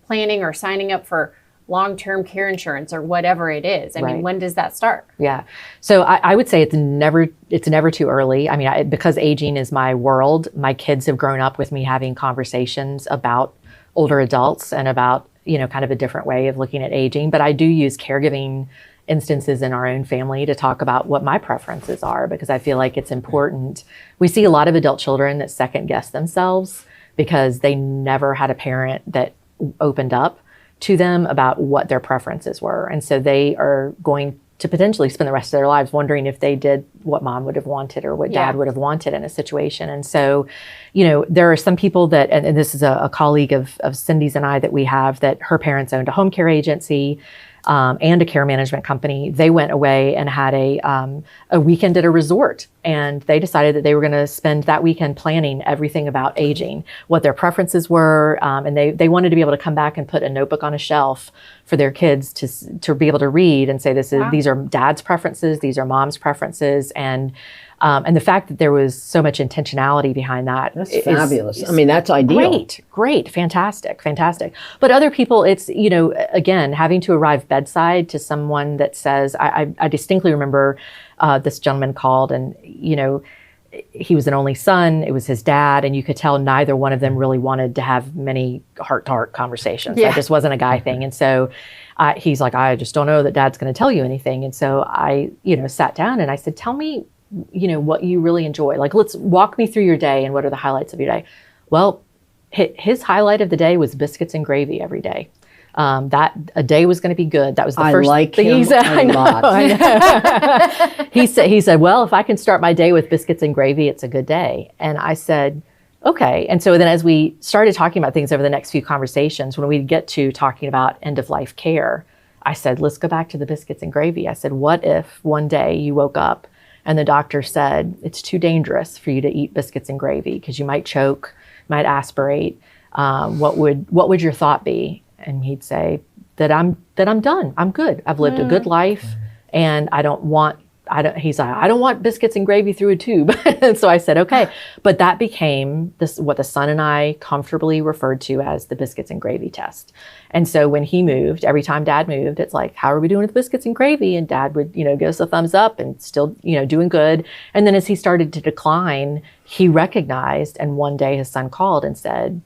Speaker 2: planning or signing up for long-term care insurance or whatever it is? I mean, when does that start?
Speaker 3: Yeah. So I would say it's never too early. I mean, because aging is my world, my kids have grown up with me having conversations about older adults and about, kind of a different way of looking at aging. But I do use caregiving instances in our own family to talk about what my preferences are, because I feel like it's important. We see a lot of adult children that second guess themselves because they never had a parent that opened up to them about what their preferences were. And so they are going to potentially spend the rest of their lives wondering if they did what mom would have wanted or what dad would have wanted in a situation. And so, there are some people that, and this is a colleague of Cindy's and I that we have, that her parents owned a home care agency and a care management company. They went away and had a weekend at a resort, and they decided that they were going to spend that weekend planning everything about aging, what their preferences were, and they wanted to be able to come back and put a notebook on a shelf for their kids to be able to read and say, these are dad's preferences, these are mom's preferences, and the fact that there was so much intentionality behind that
Speaker 1: that's fabulous. I mean, that's ideal.
Speaker 3: Great, fantastic. But other people, it's, again, having to arrive bedside to someone that says, I distinctly remember this gentleman called, and, he was an only son, it was his dad, and you could tell neither one of them really wanted to have many heart-to-heart conversations. That just wasn't a guy thing. And so he's like, I just don't know that dad's going to tell you anything. And so I, sat down and I said, tell me, what you really enjoy. Like, let's walk me through your day and what are the highlights of your day? Well, his highlight of the day was biscuits and gravy every day. That a day was going to be good. That was the first thing he said. I know. He said, well, if I can start my day with biscuits and gravy, it's a good day. And I said, okay. And so then as we started talking about things over the next few conversations, when we get to talking about end of life care, I said, let's go back to the biscuits and gravy. I said, what if one day you woke up and the doctor said, it's too dangerous for you to eat biscuits and gravy because you might choke, might aspirate. What would your thought be? And he'd say that I'm done. I'm good. I've lived a good life, and he's like, I don't want biscuits and gravy through a tube. And so I said, okay. But that became what the son and I comfortably referred to as the biscuits and gravy test. And so when he moved, every time dad moved, it's like, how are we doing with biscuits and gravy? And dad would, give us a thumbs up and still, doing good. And then as he started to decline, he recognized, and one day his son called and said,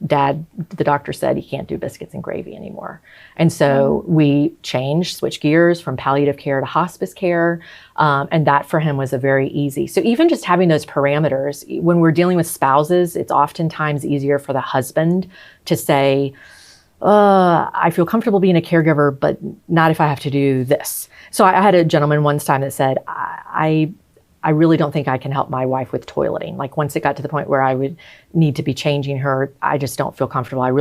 Speaker 3: Dad, the doctor said he can't do biscuits and gravy anymore. And so we switched gears from palliative care to hospice care. And that for him was a very easy. So even just having those parameters, when we're dealing with spouses, it's oftentimes easier for the husband to say, I feel comfortable being a caregiver, but not if I have to do this. So I had a gentleman one time that said, I really don't think I can help my wife with toileting. Like once it got to the point where I would need to be changing her, I just don't feel comfortable. I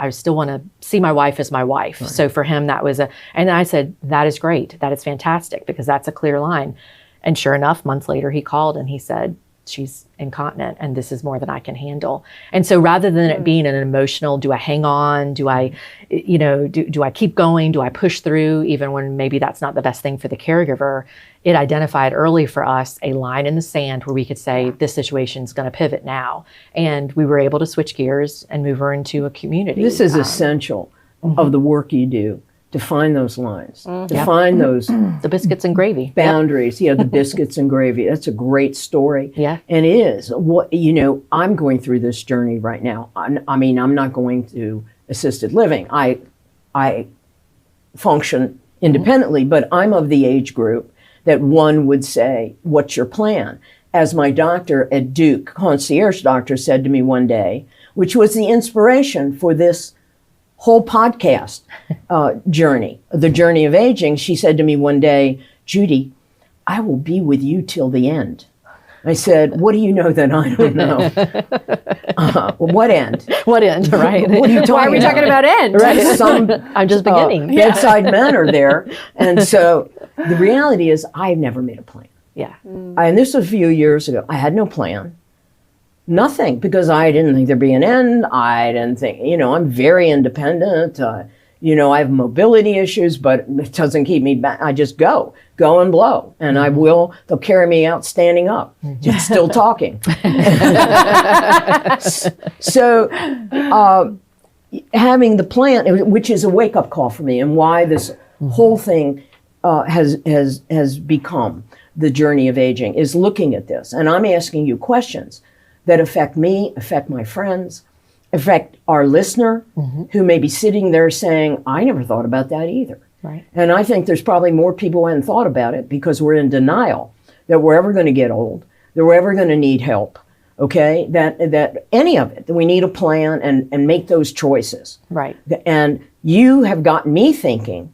Speaker 3: still want to see my wife as my wife. Right. So for him, that was and I said, that is great. That is fantastic, because that's a clear line. And sure enough, months later, he called and he said, she's incontinent and this is more than I can handle. And so rather than it being an emotional, do I hang on? Do I, do I keep going? Do I push through even when maybe that's not the best thing for the caregiver? It identified early for us a line in the sand where we could say, this situation is going to pivot now. And we were able to switch gears and move her into a community.
Speaker 1: This is essential of the work you do. To find those lines, to find those
Speaker 3: the biscuits and gravy
Speaker 1: boundaries. The biscuits and gravy. That's a great story.
Speaker 3: Yeah,
Speaker 1: and it is. I'm going through this journey right now. I'm not going to assisted living. I function independently, but I'm of the age group that one would say, "What's your plan?" As my doctor at Duke, concierge doctor, said to me one day, which was the inspiration for this whole podcast journey, the journey of aging. She said to me one day, Judy, I will be with you till the end. I said, what do you know that I don't know? What end?
Speaker 3: What end, right?
Speaker 1: What are you talking
Speaker 2: Why are we talking about end?
Speaker 1: Right.
Speaker 3: I'm just beginning.
Speaker 1: Bedside men are there. And so the reality is I've never made a plan.
Speaker 3: Yeah.
Speaker 1: And this was a few years ago. I had no plan. Nothing, because I didn't think there'd be an end. I didn't think, I'm very independent. I have mobility issues, but it doesn't keep me back. I just go and blow. And they'll carry me out standing up, just still talking. So having the plan, which is a wake-up call for me, and why this whole thing has become the journey of aging, is looking at this. And I'm asking you questions that affect me, affect my friends, affect our listener, who may be sitting there saying, I never thought about that either.
Speaker 3: Right.
Speaker 1: And I think there's probably more people who hadn't thought about it because we're in denial that we're ever going to get old, that we're ever going to need help, okay? That any of it, that we need a plan and make those choices.
Speaker 3: Right.
Speaker 1: And you have gotten me thinking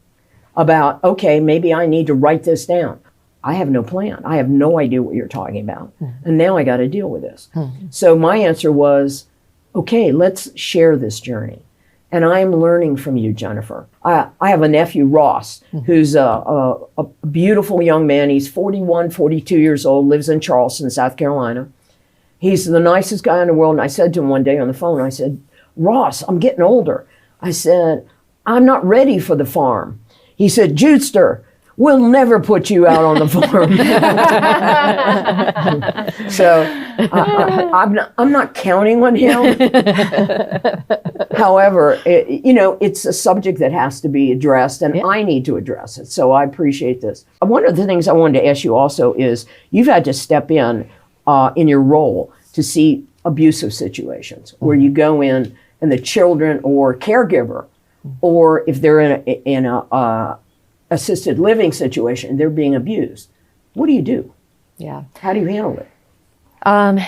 Speaker 1: about, okay, maybe I need to write this down. I have no plan. I have no idea what you're talking about. And now I got to deal with this. So my answer was, okay, let's share this journey. And I'm learning from you, Jennifer. I have a nephew, Ross, who's a beautiful young man. He's 41, 42 years old, lives in Charleston, South Carolina. He's the nicest guy in the world. And I said to him one day on the phone, I said, Ross, I'm getting older. I said, I'm not ready for the farm. He said, Judester, we'll never put you out on the farm. So I'm not counting on him. However, it's a subject that has to be addressed, and I need to address it. So I appreciate this. One of the things I wanted to ask you also is you've had to step in your role to see abusive situations where you go in and the children or caregiver, or if they're in a assisted living situation, they're being abused. What do you do?
Speaker 3: Yeah.
Speaker 1: How do you handle it?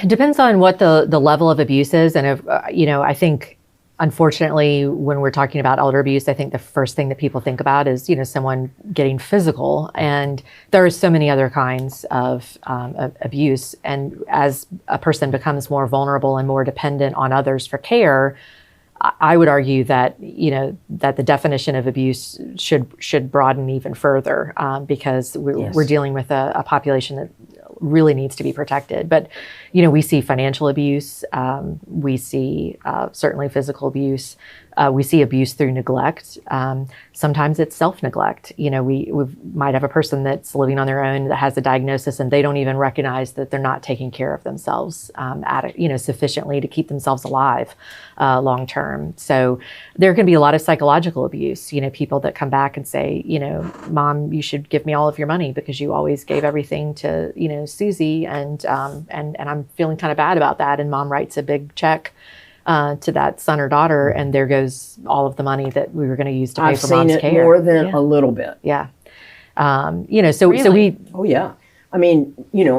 Speaker 3: It depends on what the level of abuse is. And if, I think, unfortunately, when we're talking about elder abuse, I think the first thing that people think about is, someone getting physical. And there are so many other kinds of abuse. And as a person becomes more vulnerable and more dependent on others for care, I would argue that that the definition of abuse should broaden even further because we're dealing with a population that really needs to be protected. But we see financial abuse, we see certainly physical abuse, we see abuse through neglect. Sometimes it's self-neglect. We might have a person that's living on their own that has a diagnosis and they don't even recognize that they're not taking care of themselves sufficiently to keep themselves alive long term. So there can be a lot of psychological abuse. People that come back and say, Mom, you should give me all of your money because you always gave everything to Susie, and I'm feeling kind of bad about that. And Mom writes a big check to that son or daughter, and there goes all of the money that we were going to use to pay for mom's care.
Speaker 1: I've seen it more than a little bit.
Speaker 3: Yeah. So we.
Speaker 1: Oh yeah. I mean,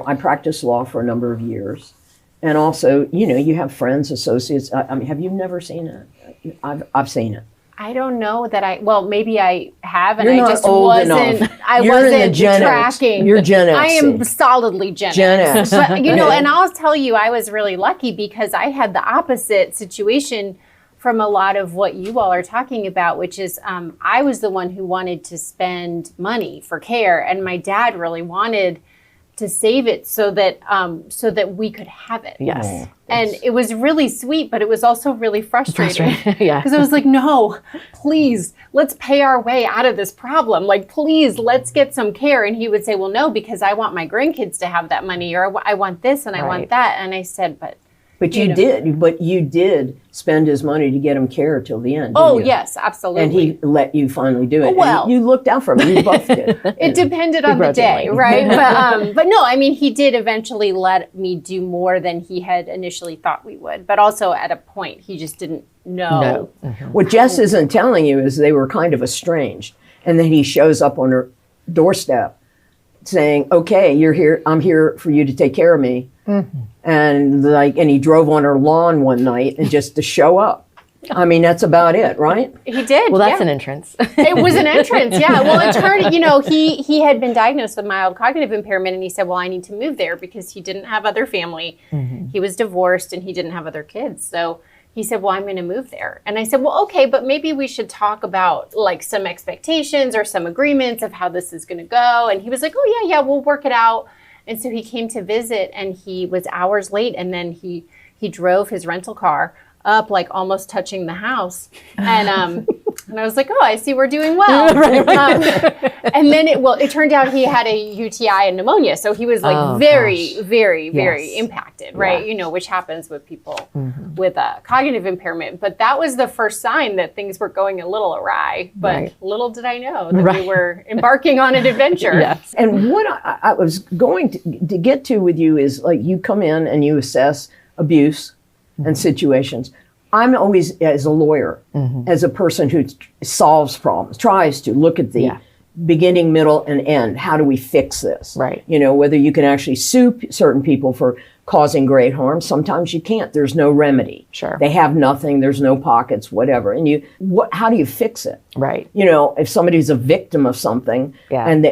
Speaker 1: I practiced law for a number of years, and also, you have friends, associates. I mean, have you never seen it? I've seen it.
Speaker 2: I don't know that maybe I have, and
Speaker 1: You're
Speaker 2: I
Speaker 1: not
Speaker 2: just
Speaker 1: old
Speaker 2: wasn't.
Speaker 1: enough.
Speaker 2: I
Speaker 1: You're in the
Speaker 2: wasn't
Speaker 1: Gen X.
Speaker 2: tracking.
Speaker 1: You're Gen X.
Speaker 2: I am solidly Gen
Speaker 1: X.
Speaker 2: X. But and I'll tell you, I was really lucky because I had the opposite situation from a lot of what you all are talking about, which is I was the one who wanted to spend money for care, and my dad really wanted to save it so that we could have it.
Speaker 3: Yes.
Speaker 2: And it was really sweet, but it was also really frustrating.
Speaker 3: Yeah.
Speaker 2: Because I was like, no, please, let's pay our way out of this problem. Like, please, let's get some care. And he would say, well, no, because I want my grandkids to have that money, or I want this and I want that. And I said, But you did spend his money to get him care till the end. Oh, yes, absolutely.
Speaker 1: And he let you finally do it.
Speaker 2: Well,
Speaker 1: and you looked out for him. You both did.
Speaker 2: It depended on the day, right? But no, I mean, he did eventually let me do more than he had initially thought we would. But also at a point, he just didn't know.
Speaker 1: No. Mm-hmm. What Jess isn't telling you is they were kind of estranged. And then he shows up on her doorstep saying, okay, you're here. I'm here for you to take care of me. Mm-hmm. And he drove on her lawn one night and just to show up. I mean, that's about it, right?
Speaker 2: He did.
Speaker 3: Well, that's an entrance.
Speaker 2: It was an entrance, yeah. Well, it turned, he had been diagnosed with mild cognitive impairment, and he said, well, I need to move there because he didn't have other family. Mm-hmm. He was divorced and he didn't have other kids. So he said, well, I'm going to move there. And I said, well, okay, but maybe we should talk about like some expectations or some agreements of how this is going to go. And he was like, oh, yeah, we'll work it out. And so he came to visit, and he was hours late, and then he drove his rental car up, like almost touching the house. And I was like, oh, I see we're doing well. And then it turned out he had a UTI and pneumonia. So he was like very impacted, right? Yeah. Which happens with people with a cognitive impairment. But that was the first sign that things were going a little awry. But little did I know that we were embarking on an adventure.
Speaker 3: Yes.
Speaker 1: And what I was going to get to with you is, like, you come in and you assess abuse and situations. I'm always, as a lawyer, as a person who solves problems, tries to look at the beginning, middle, and end. How do we fix this?
Speaker 3: Right.
Speaker 1: Whether you can actually sue certain people for causing great harm. Sometimes you can't. There's no remedy.
Speaker 3: Sure.
Speaker 1: They have nothing. There's no pockets, whatever. And how do you fix it?
Speaker 3: Right.
Speaker 1: If somebody's a victim of something, and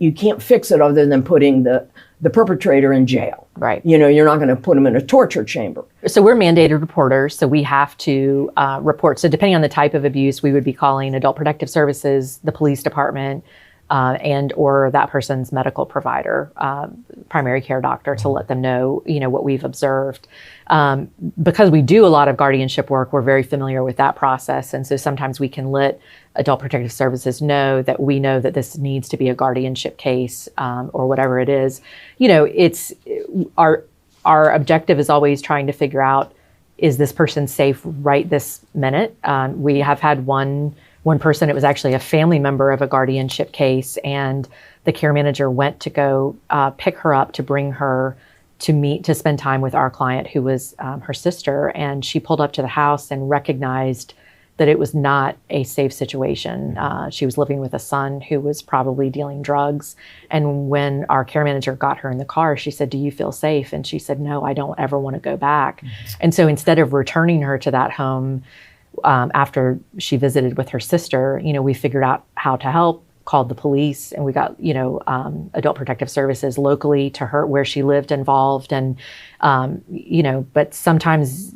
Speaker 1: you can't fix it other than putting the perpetrator in jail.
Speaker 3: Right.
Speaker 1: You're not going to put them in a torture chamber.
Speaker 3: So we're mandated reporters, so we have to report. So depending on the type of abuse, we would be calling Adult Protective Services, the police department, and or that person's medical provider, primary care doctor, to let them know, what we've observed. Because we do a lot of guardianship work, we're very familiar with that process. And so sometimes we can let Adult Protective Services know that we know that this needs to be a guardianship case, or whatever it is. It's our objective is always trying to figure out, is this person safe right this minute? We have had one person, it was actually a family member of a guardianship case, and the care manager went to go pick her up to bring her to spend time with our client, who was her sister. And she pulled up to the house and recognized that it was not a safe situation. She was living with a son who was probably dealing drugs. And when our care manager got her in the car, she said, "Do you feel safe?" And she said, "No, I don't ever want to go back." Mm-hmm. And so instead of returning her to that home, after she visited with her sister, we figured out how to help, called the police, and we got, Adult Protective Services locally to her where she lived involved. And, but sometimes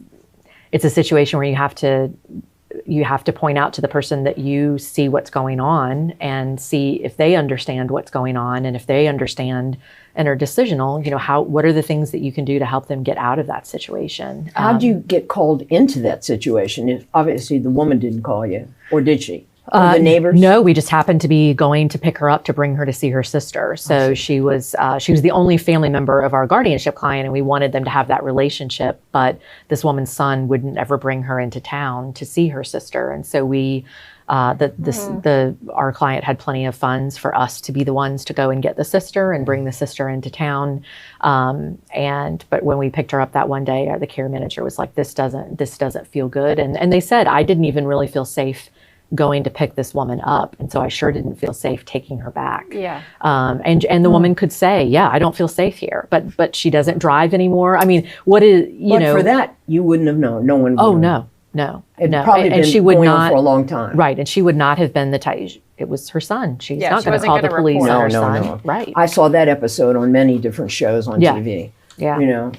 Speaker 3: it's a situation where you have to point out to the person that you see what's going on and see if they understand what's going on. And if they understand and are decisional, what are the things that you can do to help them get out of that situation?
Speaker 1: How do you get called into that situation? Obviously, the woman didn't call you, or did she? Or the neighbors?
Speaker 3: No, we just happened to be going to pick her up to bring her to see her sister. So she was the only family member of our guardianship client, and we wanted them to have that relationship. But this woman's son wouldn't ever bring her into town to see her sister, and so we. Our client had plenty of funds for us to be the ones to go and get the sister and bring the sister into town. But when we picked her up that one day, the care manager was like, this doesn't feel good. And they said, I didn't even really feel safe going to pick this woman up. And so I sure didn't feel safe taking her back.
Speaker 2: Yeah.
Speaker 3: And the woman could say, yeah, I don't feel safe here, but she doesn't drive anymore. I mean, what is,
Speaker 1: But for that, you wouldn't have known. No one would have known.
Speaker 3: No.
Speaker 1: Probably
Speaker 3: and
Speaker 1: been
Speaker 3: she would
Speaker 1: going
Speaker 3: not
Speaker 1: on for a long time.
Speaker 3: Right. And she would not have been the type. It was her son. She's not
Speaker 2: she
Speaker 3: going to
Speaker 2: wasn't
Speaker 3: call the
Speaker 2: gonna
Speaker 3: police
Speaker 2: report.
Speaker 3: on her
Speaker 1: No.
Speaker 3: son. Right.
Speaker 1: I saw that episode on many different shows on TV.
Speaker 3: Yeah.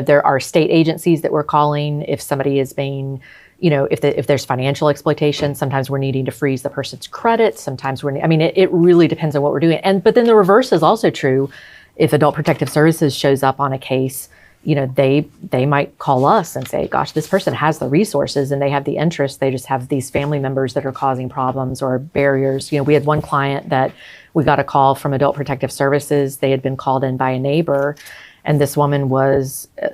Speaker 3: There are state agencies that we're calling if somebody is being, if there's financial exploitation. Sometimes we're needing to freeze the person's credit. Sometimes it really depends on what we're doing. But then the reverse is also true. If Adult Protective Services shows up on a case, they might call us and say, gosh, this person has the resources and they have the interest. They just have these family members that are causing problems or barriers. We had one client that we got a call from Adult Protective Services. They had been called in by a neighbor, and this woman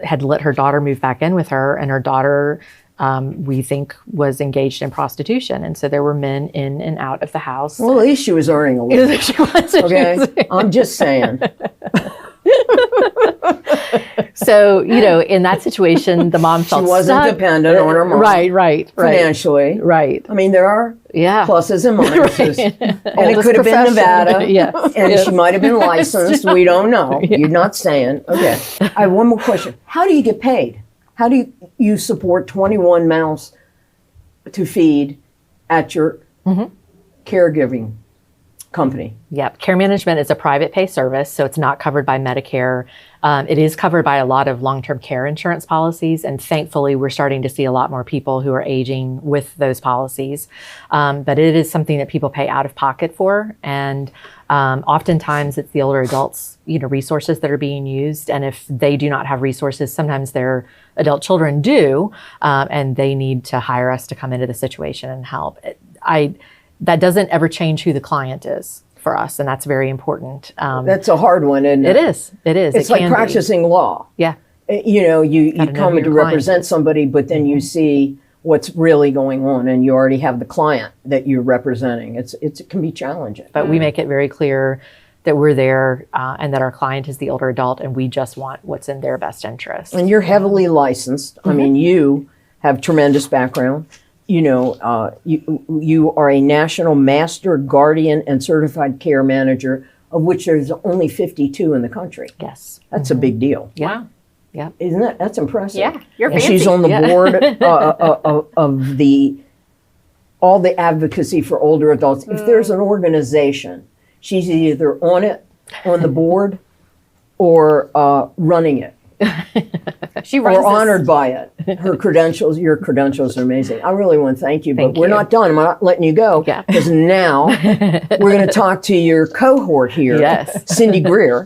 Speaker 3: had let her daughter move back in with her, and her daughter, we think, was engaged in prostitution. And so there were men in and out of the house.
Speaker 1: Well, at least she was earning a living.
Speaker 3: She was.
Speaker 1: Okay, I'm just saying.
Speaker 3: So, in that situation, the mom felt
Speaker 1: she wasn't
Speaker 3: stuck.
Speaker 1: Dependent on her mom.
Speaker 3: Right.
Speaker 1: Financially.
Speaker 3: Right.
Speaker 1: I mean, there are pluses and minuses. And it could have been Nevada. And she might have been licensed. We don't know. Yeah. You're not saying. Okay. I have one more question. How do you get paid? How do you support 21 mouths to feed at your caregiving company?
Speaker 3: Yep. Care management is a private pay service, so it's not covered by Medicare. It is covered by a lot of long-term care insurance policies, and thankfully we're starting to see a lot more people who are aging with those policies. But it is something that people pay out of pocket for, and oftentimes it's the older adults, resources that are being used. And if they do not have resources, sometimes their adult children do, and they need to hire us to come into the situation and help. That doesn't ever change who the client is for us, and that's very important.
Speaker 1: That's a hard one, isn't it?
Speaker 3: It is.
Speaker 1: It's like practicing law.
Speaker 3: Yeah.
Speaker 1: You come in to represent somebody, but then you see what's really going on, and you already have the client that you're representing. It can be challenging.
Speaker 3: But we make it very clear that we're there and that our client is the older adult, and we just want what's in their best interest.
Speaker 1: And you're heavily licensed. I mean, you have tremendous background. You are a national master guardian and certified care manager, of which there's only 52 in the country.
Speaker 3: Yes.
Speaker 1: That's a big deal.
Speaker 3: Yeah. Yep.
Speaker 1: Isn't that's impressive?
Speaker 2: Yeah, you're
Speaker 1: And
Speaker 2: fancy.
Speaker 1: she's on the board of all the advocacy for older adults. If there's an organization, she's either on the board, or running it,
Speaker 2: She runs
Speaker 1: or
Speaker 2: this-
Speaker 1: honored by it. Your credentials are amazing. I really want to thank you,
Speaker 3: Thank
Speaker 1: but we're
Speaker 3: you.
Speaker 1: not done. I'm not letting you go,
Speaker 3: Yeah.
Speaker 1: because now we're going to talk to your cohort here,
Speaker 3: Yes.
Speaker 1: Cindy Greer,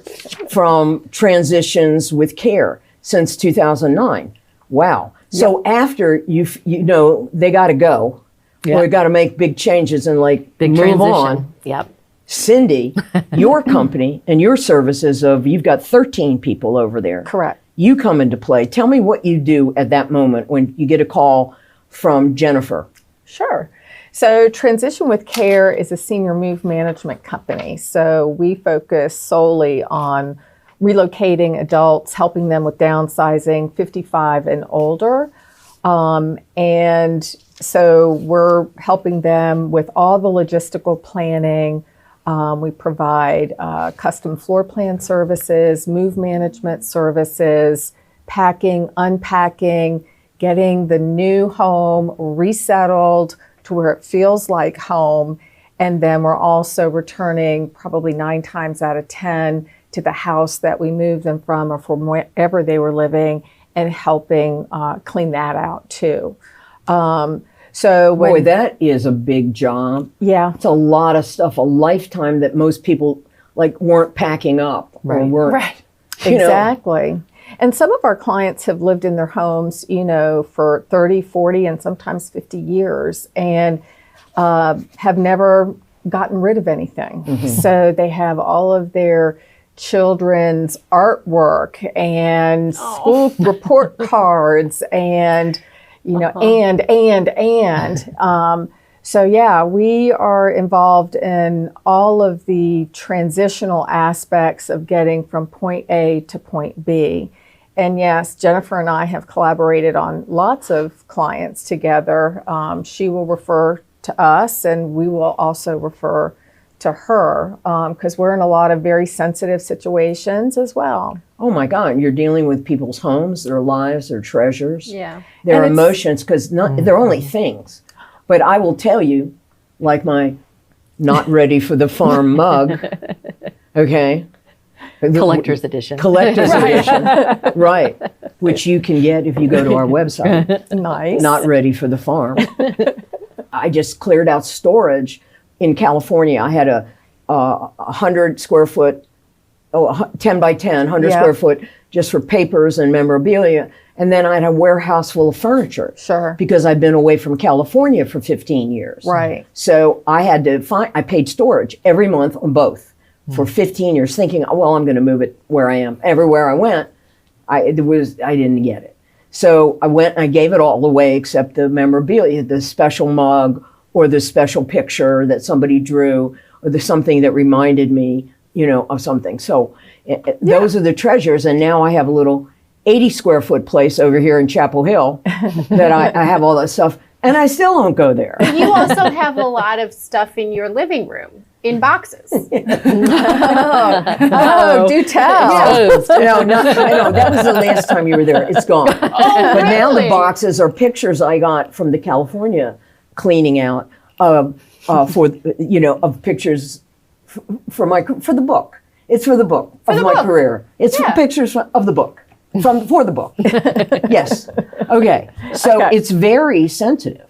Speaker 1: from Transitions with Care since 2009. Wow. So after they got to go,
Speaker 3: Yeah.
Speaker 1: we got to make big changes and
Speaker 3: Big
Speaker 1: move
Speaker 3: transition.
Speaker 1: on.
Speaker 3: Yep.
Speaker 1: Cindy, your company and your services you've got 13 people over there.
Speaker 4: Correct.
Speaker 1: You come into play. Tell me what you do at that moment when you get a call from Jennifer.
Speaker 4: Sure. So Transition with Care is a senior move management company. So we focus solely on relocating adults, helping them with downsizing, 55 and older. And so we're helping them with all the logistical planning. We provide custom floor plan services, move management services, packing, unpacking, getting the new home resettled to where it feels like home. And then we're also returning probably 9 times out of 10 to the house that we moved them from or from wherever they were living, and helping clean that out too.
Speaker 1: Boy, that is a big job.
Speaker 4: Yeah.
Speaker 1: It's a lot of stuff, a lifetime that most people weren't packing up or
Speaker 3: Right.
Speaker 1: weren't.
Speaker 2: Right.
Speaker 4: Exactly. And some of our clients have lived in their homes, for 30, 40, and sometimes 50 years, and have never gotten rid of anything. So they have all of their children's artwork and school report cards and, so yeah, we are involved in all of the transitional aspects of getting from point A to point B. And yes, Jennifer and I have collaborated on lots of clients together. She will refer to us, and we will also refer to her, because we're in a lot of very sensitive situations as well.
Speaker 1: Oh my God, you're dealing with people's homes, their lives, their treasures,
Speaker 2: Yeah.
Speaker 1: their
Speaker 4: And it's-
Speaker 1: emotions, because they're only things. But I will tell you, like my not ready for the farm mug, okay?
Speaker 3: Collector's edition.
Speaker 1: Collector's edition, right, which you can get if you go to our website,
Speaker 4: Nice.
Speaker 1: Not Ready for the Farm. I just cleared out storage in California. I had a 100 square foot, 10 by 10, 100
Speaker 4: Yeah.
Speaker 1: square foot just for papers and memorabilia. And then I had a warehouse full of furniture.
Speaker 4: Sure.
Speaker 1: Because I've been away from California for 15 years.
Speaker 4: Right.
Speaker 1: So I had to I paid storage every month on both for 15 years, thinking, well, I'm going to move it where I am. Everywhere I went, I didn't get it. So I went and I gave it all away except the memorabilia, the special mug or the special picture that somebody drew or something that reminded me, of something. So those are the treasures. And now I have a little 80 square foot place over here in Chapel Hill that I have all that stuff, and I still don't go there.
Speaker 2: You also have a lot of stuff in your living room in boxes.
Speaker 4: Oh, do tell.
Speaker 1: No, I know. That was the last time you were there. It's gone. But now the
Speaker 2: really?
Speaker 1: boxes are pictures I got from the California cleaning out of pictures for the book. It's for the book of my career. It's for pictures of the book. For the book. Yes. Okay. So it's very sensitive.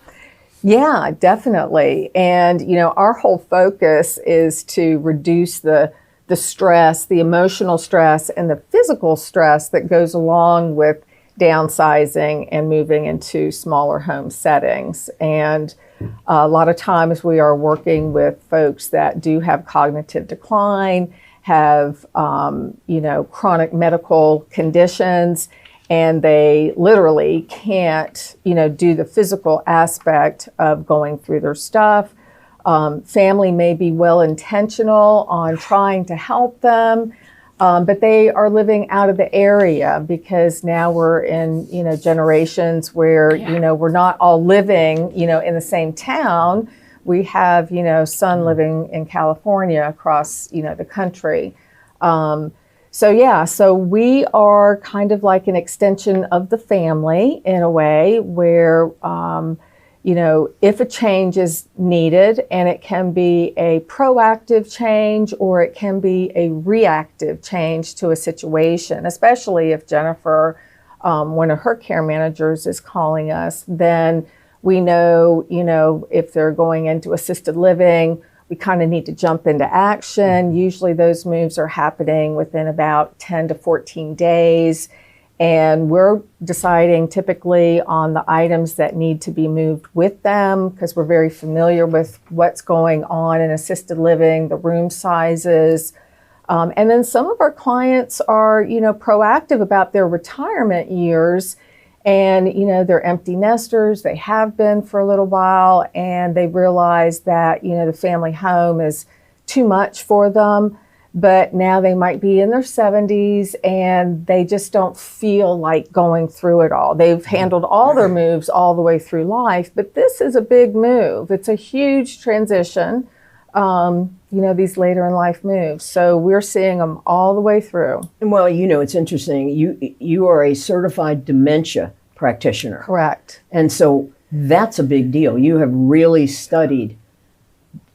Speaker 4: Yeah, definitely. And, our whole focus is to reduce the stress, the emotional stress, and the physical stress that goes along with downsizing and moving into smaller home settings. And a lot of times we are working with folks that do have cognitive decline, have, chronic medical conditions, and they literally can't, do the physical aspect of going through their stuff. Family may be well-intentional on trying to help them, but they are living out of the area because now we're in, generations where, we're not all living, in the same town. We have, son living in California across, the country. So we are kind of like an extension of the family in a way where, if a change is needed, and it can be a proactive change or it can be a reactive change to a situation, especially if Jennifer, one of her care managers, is calling us, then we know, if they're going into assisted living, we kind of need to jump into action. Usually those moves are happening within about 10 to 14 days. And we're deciding typically on the items that need to be moved with them because we're very familiar with what's going on in assisted living, the room sizes. And then some of our clients are, proactive about their retirement years. And, they're empty nesters. They have been for a little while, and they realize that, the family home is too much for them. But now they might be in their 70s and they just don't feel like going through it all. They've handled all their moves all the way through life, but this is a big move. It's a huge transition, these later in life moves. So we're seeing them all the way through.
Speaker 1: Well, it's interesting. You are a certified dementia practitioner.
Speaker 4: Correct.
Speaker 1: And so that's a big deal. You have really studied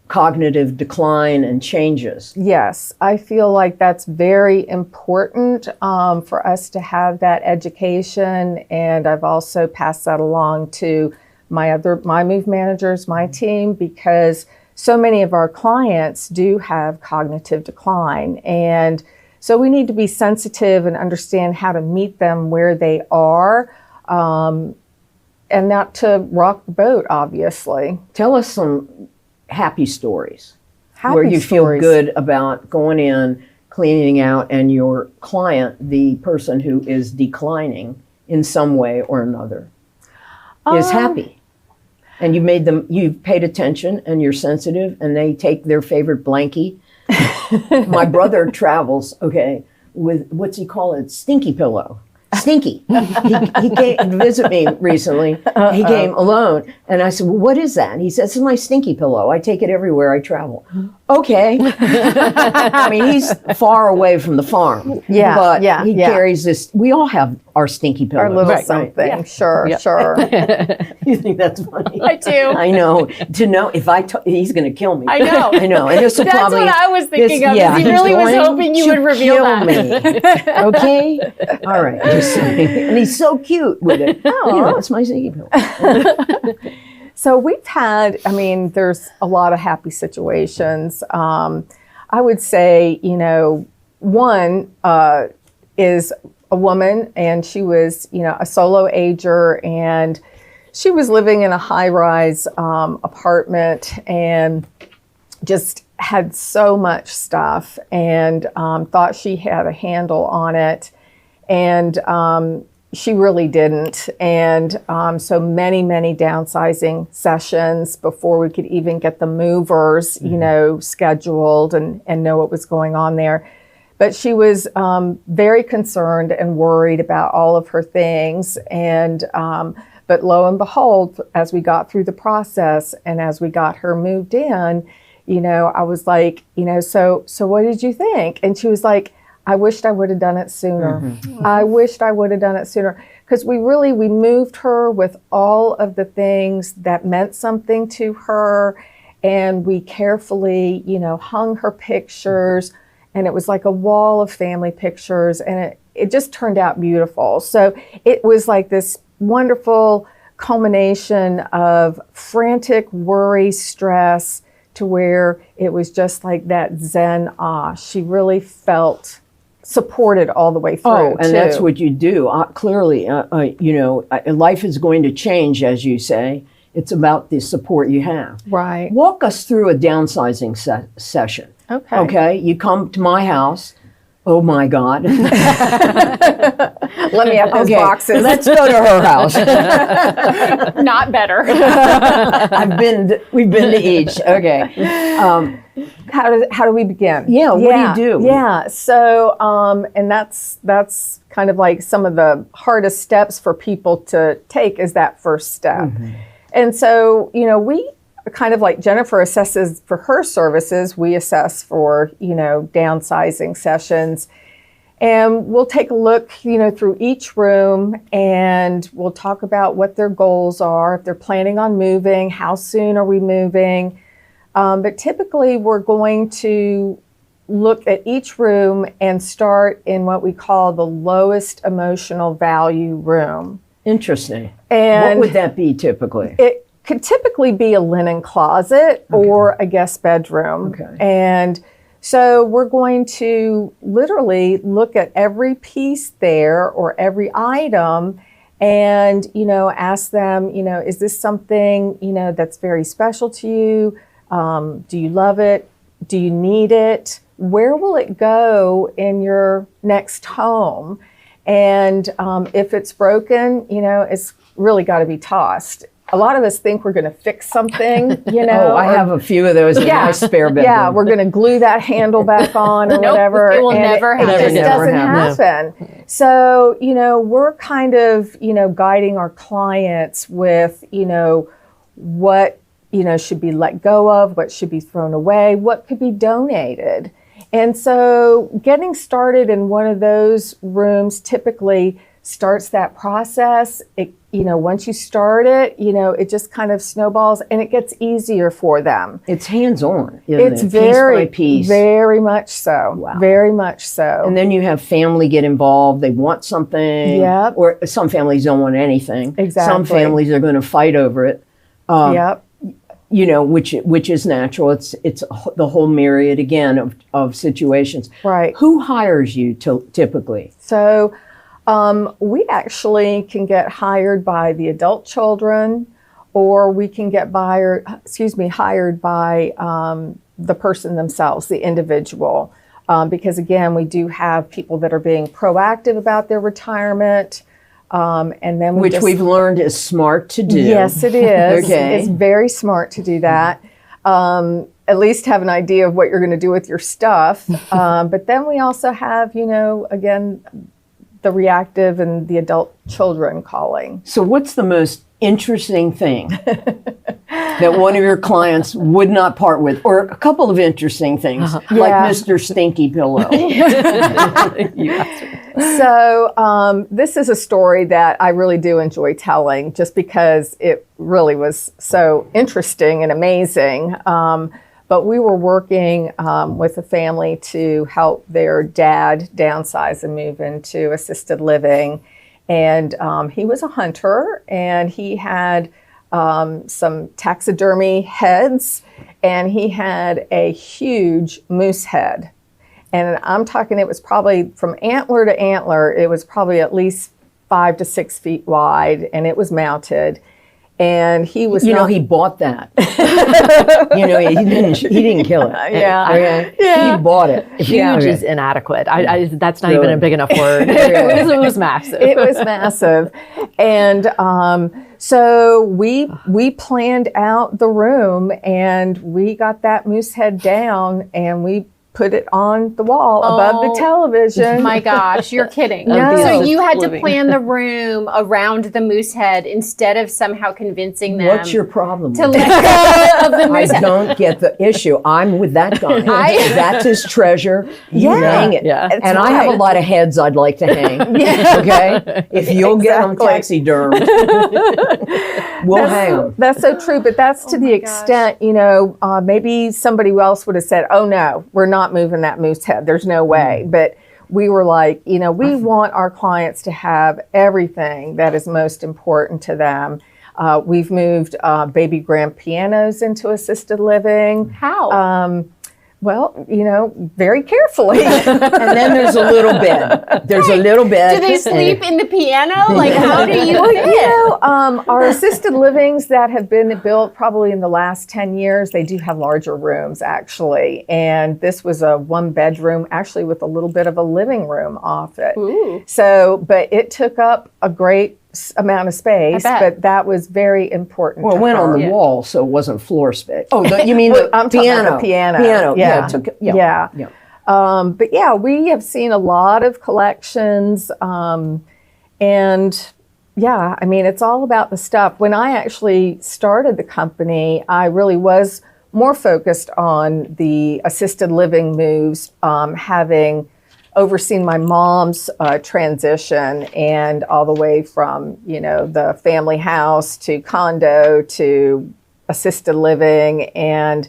Speaker 1: cognitive decline and changes.
Speaker 4: Yes, I feel like that's very important for us to have that education. And I've also passed that along to my move managers, my team, because so many of our clients do have cognitive decline. And so we need to be sensitive and understand how to meet them where they are, and not to rock the boat, obviously.
Speaker 1: Tell us some happy stories where you feel good about going in, cleaning out, and your client, the person who is declining in some way or another, is happy. And you've paid attention, and you're sensitive, and they take their favorite blankie. My brother travels, with, what's he call it? Stinky pillow. Stinky. He came to visit me recently. He came alone. And I said, well, what is that? And he said, this is my stinky pillow. I take it everywhere I travel. Okay. I mean, he's far away from the farm.
Speaker 4: Yeah.
Speaker 1: But he carries this. We all have our stinky pillow.
Speaker 4: Our little something. Yeah. Sure.
Speaker 1: You think that's funny?
Speaker 2: I do.
Speaker 1: I know. To know if he's going to kill me.
Speaker 2: I know.
Speaker 1: I know. And this will
Speaker 2: That's
Speaker 1: probably.
Speaker 2: what I was thinking of.
Speaker 1: Yeah,
Speaker 2: He really was hoping you would reveal that.
Speaker 1: Me. Okay. All right. Just saying. And he's so cute with it. Oh, it's my stinky pillow.
Speaker 4: So we've had, there's a lot of happy situations. I would say, one is a woman, and she was, a solo ager, and she was living in a high-rise apartment and just had so much stuff and thought she had a handle on it. And she really didn't. And so many downsizing sessions before we could even get the movers, scheduled and know what was going on there. But she was very concerned and worried about all of her things. And but lo and behold, as we got through the process and as we got her moved in, I was like, so what did you think? And she was like, I wished I would have done it sooner. Mm-hmm. I wished I would have done it sooner. Because we moved her with all of the things that meant something to her. And we carefully, hung her pictures. And it was like a wall of family pictures. And it just turned out beautiful. So it was like this wonderful culmination of frantic worry, stress, to where it was just like that Zen She really felt supported all the way through.
Speaker 1: Oh, and that's what you do. Clearly, life is going to change, as you say. It's about the support you have.
Speaker 4: Right.
Speaker 1: Walk us through a downsizing session. Okay. You come to my house. Oh my God.
Speaker 4: Let me have those boxes.
Speaker 1: Let's go to her house.
Speaker 2: Not better.
Speaker 1: We've been to each. Okay.
Speaker 4: How do we begin?
Speaker 1: Yeah. What do you do?
Speaker 4: Yeah. So, and that's kind of like some of the hardest steps for people to take is that first step. Mm-hmm. And so, we kind of like Jennifer assesses for her services, we assess for, downsizing sessions. And we'll take a look, through each room, and we'll talk about what their goals are, if they're planning on moving, how soon are we moving. But typically we're going to look at each room and start in what we call the lowest emotional value room.
Speaker 1: Interesting.
Speaker 4: And
Speaker 1: what would that be typically?
Speaker 4: It could typically be a linen closet or a guest bedroom.
Speaker 1: Okay.
Speaker 4: And so we're going to literally look at every piece there or every item and, ask them, is this something, that's very special to you? Do you love it? Do you need it? Where will it go in your next home? And if it's broken, it's really got to be tossed. A lot of us think we're going to fix something,
Speaker 1: Oh, I have a few of those in my spare bedroom.
Speaker 4: Yeah, we're going to glue that handle back on or
Speaker 2: Nope,
Speaker 4: whatever.
Speaker 2: it will
Speaker 4: and
Speaker 2: never happen.
Speaker 4: It just
Speaker 1: Never
Speaker 4: doesn't
Speaker 1: happen.
Speaker 4: happen. So, we're kind of, guiding our clients with, what, should be let go of, what should be thrown away, what could be donated. And so getting started in one of those rooms typically starts that process. It, once you start it, it just kind of snowballs and it gets easier for them.
Speaker 1: It's hands-on, isn't
Speaker 4: It's
Speaker 1: it?
Speaker 4: very,
Speaker 1: piece by piece.
Speaker 4: very much so.
Speaker 1: Wow.
Speaker 4: Very much so.
Speaker 1: And then you have family get involved. They want something.
Speaker 4: Yep.
Speaker 1: Or some families don't want anything.
Speaker 4: Exactly.
Speaker 1: Some families are going to fight over it.
Speaker 4: Yep.
Speaker 1: Which is natural. It's the whole myriad again of situations.
Speaker 4: Right.
Speaker 1: Who hires you typically?
Speaker 4: So we actually can get hired by the adult children, or we can get hired by the person themselves, the individual. Because again, we do have people that are being proactive about their retirement. And then
Speaker 1: we've learned is smart to do.
Speaker 4: Yes, it is.
Speaker 1: Okay.
Speaker 4: It's very smart to do that. At least have an idea of what you're going to do with your stuff. But then we also have, again, the reactive and the adult children calling.
Speaker 1: So what's the most interesting thing that one of your clients would not part with? Or a couple of interesting things, like
Speaker 4: Yeah.
Speaker 1: Mr. Stinky Pillow.
Speaker 4: So this is a story that I really do enjoy telling just because it really was so interesting and amazing. But we were working with a family to help their dad downsize and move into assisted living. And he was a hunter, and he had some taxidermy heads, and he had a huge moose head. And I'm talking, it was probably from antler to antler, it was probably at least 5 to 6 feet wide, and it was mounted. And he was
Speaker 1: he bought that. he didn't kill it.
Speaker 4: Yeah.
Speaker 1: He bought it.
Speaker 3: Huge is inadequate. That's not even a big enough word. It was massive.
Speaker 4: It was massive. And so we planned out the room, and we got that moose head down, and we put it on the wall above the television.
Speaker 2: My gosh, you're kidding.
Speaker 4: No.
Speaker 2: So you had to plan the room around the moose head instead of somehow convincing them.
Speaker 1: What's your problem?
Speaker 2: to
Speaker 1: with it?
Speaker 2: let go of the
Speaker 1: I
Speaker 2: moose head?
Speaker 1: don't get the issue. I'm with that guy. That's his treasure. You
Speaker 4: Yeah.
Speaker 1: hang it.
Speaker 3: Yeah.
Speaker 4: That's
Speaker 1: And I have a
Speaker 4: right.
Speaker 1: lot of heads I'd like to hang. Okay? If you'll get them
Speaker 4: Exactly.
Speaker 1: taxidermed, we'll hang them.
Speaker 4: That's so true, but that's to the extent, maybe somebody else would have said, oh no, we're not moving that moose head. There's no way. But we were like, we want our clients to have everything that is most important to them. We've moved baby grand pianos into assisted living.
Speaker 2: How?
Speaker 4: Well, very carefully.
Speaker 1: And then there's a little bed. There's a little bed.
Speaker 2: Do they sleep in the piano? Like, how do you fit?
Speaker 4: Our assisted livings that have been built probably in the last 10 years, they do have larger rooms actually. And this was a 1-bedroom actually with a little bit of a living room off it.
Speaker 2: Ooh.
Speaker 4: So, but it took up a great amount of space,
Speaker 2: I bet.
Speaker 4: but that was very important.
Speaker 1: Well, it
Speaker 4: to
Speaker 1: went on
Speaker 4: her.
Speaker 1: the
Speaker 2: Yeah.
Speaker 1: wall, so it wasn't floor space. Oh, you mean
Speaker 4: Well,
Speaker 1: the
Speaker 4: I'm talking about the piano.
Speaker 1: Piano.
Speaker 4: Yeah.
Speaker 1: It took,
Speaker 4: Yeah. But yeah, we have seen a lot of collections, and yeah, I mean, it's all about the stuff. When I actually started the company, I really was more focused on the assisted living moves, having overseen my mom's transition, and all the way from, the family house to condo to assisted living. And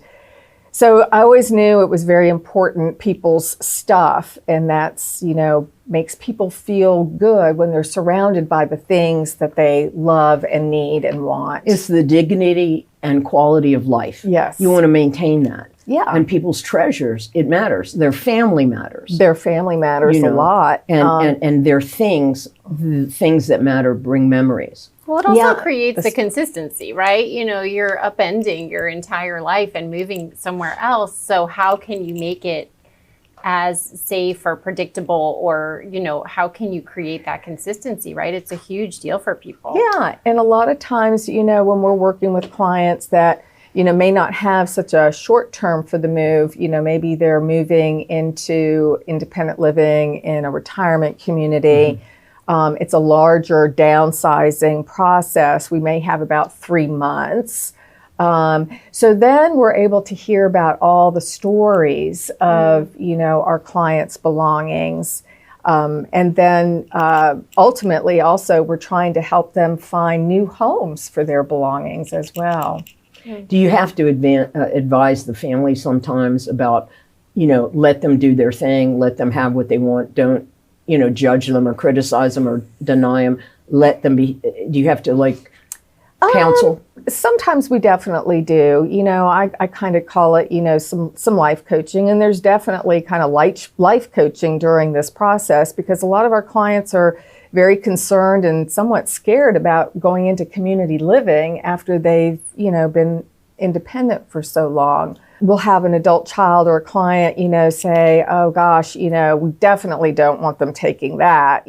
Speaker 4: so I always knew it was very important, people's stuff, and that's, makes people feel good when they're surrounded by the things that they love and need and want.
Speaker 1: It's the dignity and quality of life.
Speaker 4: Yes.
Speaker 1: You want to maintain that.
Speaker 4: Yeah.
Speaker 1: And people's treasures, it matters. Their family matters.
Speaker 4: Their family matters a lot.
Speaker 1: And their things, the things that matter bring memories.
Speaker 2: Well, it also creates a consistency, right? You're upending your entire life and moving somewhere else. So how can you make it as safe or predictable, or, how can you create that consistency, right? It's a huge deal for people.
Speaker 4: Yeah. And a lot of times, when we're working with clients that, may not have such a short term for the move, maybe they're moving into independent living in a retirement community. It's a larger downsizing process. We may have about 3 months. So then we're able to hear about all the stories of, our clients' belongings. And then ultimately also we're trying to help them find new homes for their belongings as well.
Speaker 1: Do you have to advise the family sometimes about, let them do their thing, let them have what they want, don't, judge them or criticize them or deny them, let them be, do you have to counsel?
Speaker 4: Sometimes we definitely do. I kind of call it, some life coaching, and there's definitely kind of life coaching during this process, because a lot of our clients are very concerned and somewhat scared about going into community living after they've, been independent for so long. We'll have an adult child or a client, say, oh gosh, we definitely don't want them taking that,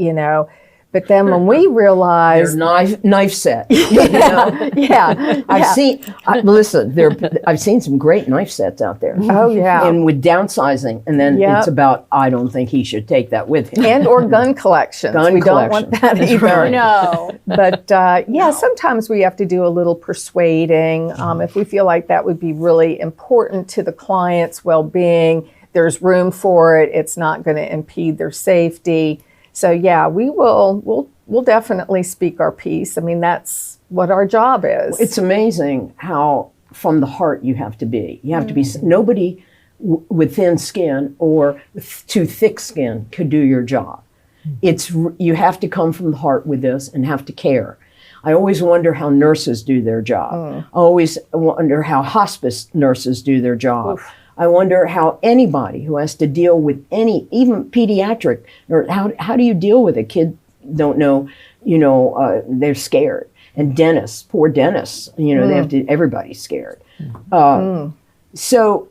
Speaker 4: But then when we realize
Speaker 1: they're knife set,
Speaker 4: yeah.
Speaker 1: I've seen some great knife sets out there.
Speaker 4: Oh yeah,
Speaker 1: and with downsizing, and then it's about, I don't think he should take that with him,
Speaker 4: and or gun collections. We don't want that
Speaker 1: That's
Speaker 4: either.
Speaker 1: right.
Speaker 2: No,
Speaker 4: but sometimes we have to do a little persuading if we feel like that would be really important to the client's well-being. There's room for it. It's not going to impede their safety. So we'll definitely speak our piece. I mean, that's what our job is.
Speaker 1: It's amazing how from the heart you have to be. You have to be, nobody with thin skin or with too thick skin could do your job. You have to come from the heart with this and have to care. I always wonder how nurses do their job. I always wonder how hospice nurses do their job. Oof. I wonder how anybody who has to deal with even pediatric, or how do you deal with a kid don't know, they're scared. And dentists, poor dentists, they have to, everybody's scared. So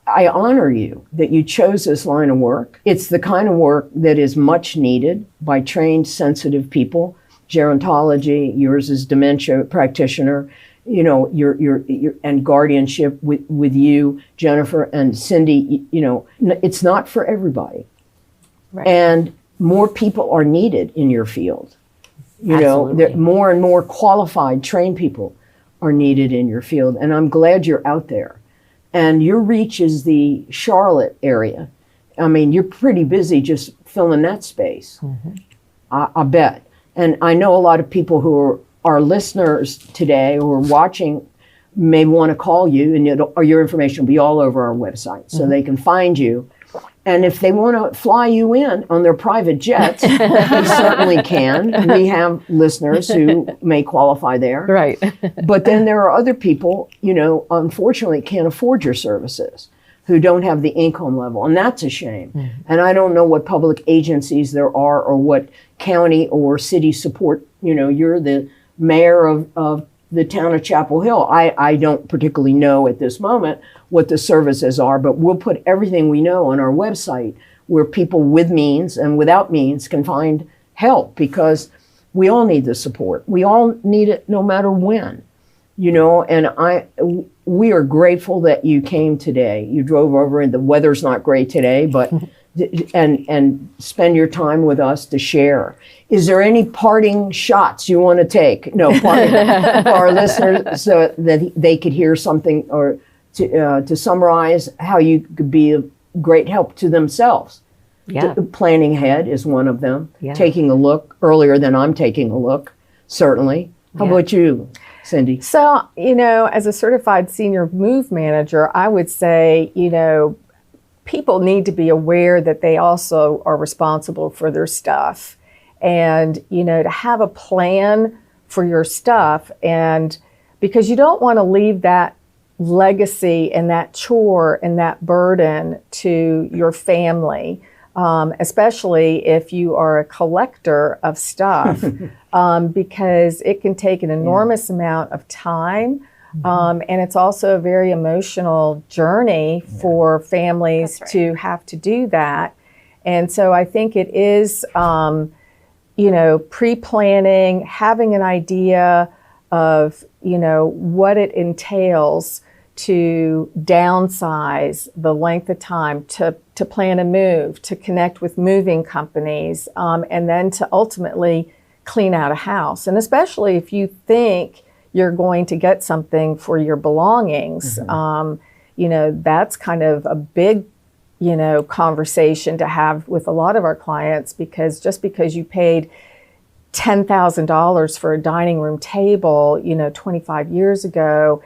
Speaker 1: I honor you that you chose this line of work. It's the kind of work that is much needed by trained, sensitive people. Gerontology, yours is dementia practitioner. Your and guardianship with you, Jennifer and Cindy, it's not for everybody. Right. And more people are needed in your field. More and more qualified, trained people are needed in your field. And I'm glad you're out there. And your reach is the Charlotte area. I mean, you're pretty busy just filling that space. I bet. And I know a lot of people who are our listeners today who are watching may want to call you, and your information will be all over our website, so they can find you. And if they want to fly you in on their private jets, they certainly can. We have listeners who may qualify there.
Speaker 3: Right.
Speaker 1: But then there are other people, unfortunately can't afford your services, who don't have the income level, and that's a shame. And I don't know what public agencies there are or what county or city support. You're the mayor of the town of Chapel Hill. I don't particularly know at this moment what the services are, but we'll put everything we know on our website where people with means and without means can find help, because we all need the support. We all need it no matter when, and we are grateful that you came today. You drove over, and the weather's not great today, but and spend your time with us to share. Is there any parting shots you want to take? No, parting for our listeners, so that they could hear something, or to summarize how you could be a great help to themselves.
Speaker 3: Yeah.
Speaker 1: Planning ahead is one of them.
Speaker 3: Yeah.
Speaker 1: Taking a look earlier than I'm taking a look, certainly. How about you, Cindy?
Speaker 4: So, as a certified senior move manager, I would say, people need to be aware that they also are responsible for their stuff. And, to have a plan for your stuff, and because you don't want to leave that legacy and that chore and that burden to your family, especially if you are a collector of stuff, because it can take an enormous amount of time. And it's also a very emotional journey for families to have to do that. And so I think it is, pre-planning, having an idea of, what it entails to downsize, the length of time, to plan a move, to connect with moving companies, and then to ultimately clean out a house. And especially if you think you're going to get something for your belongings, that's kind of a big, conversation to have with a lot of our clients, because just because you paid $10,000 for a dining room table, 25 years ago,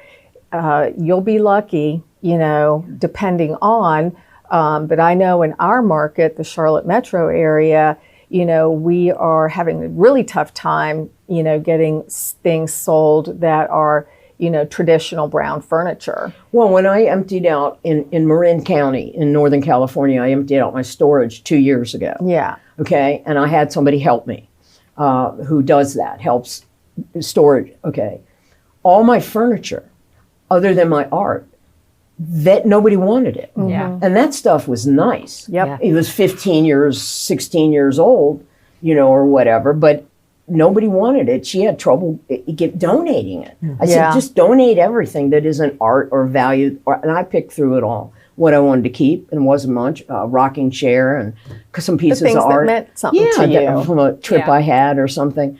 Speaker 4: you'll be lucky, depending on, but I know in our market, the Charlotte metro area, we are having a really tough time, getting things sold that are, traditional brown furniture.
Speaker 1: Well, when I emptied out in Marin County in Northern California, I emptied out my storage 2 years ago.
Speaker 4: Yeah.
Speaker 1: Okay. And I had somebody help me who does that, helps storage. Okay. All my furniture, other than my art, that nobody wanted it.
Speaker 2: Yeah.
Speaker 1: And that stuff was nice.
Speaker 4: Yep.
Speaker 1: It was 15 years, 16 years old, or whatever, but nobody wanted it. She had trouble donating it. I said, just donate everything that isn't art or value. And I picked through it all. What I wanted to keep, and wasn't much, rocking chair and some pieces
Speaker 4: the things
Speaker 1: of art.
Speaker 4: That meant something to you.
Speaker 1: From a trip I had or something.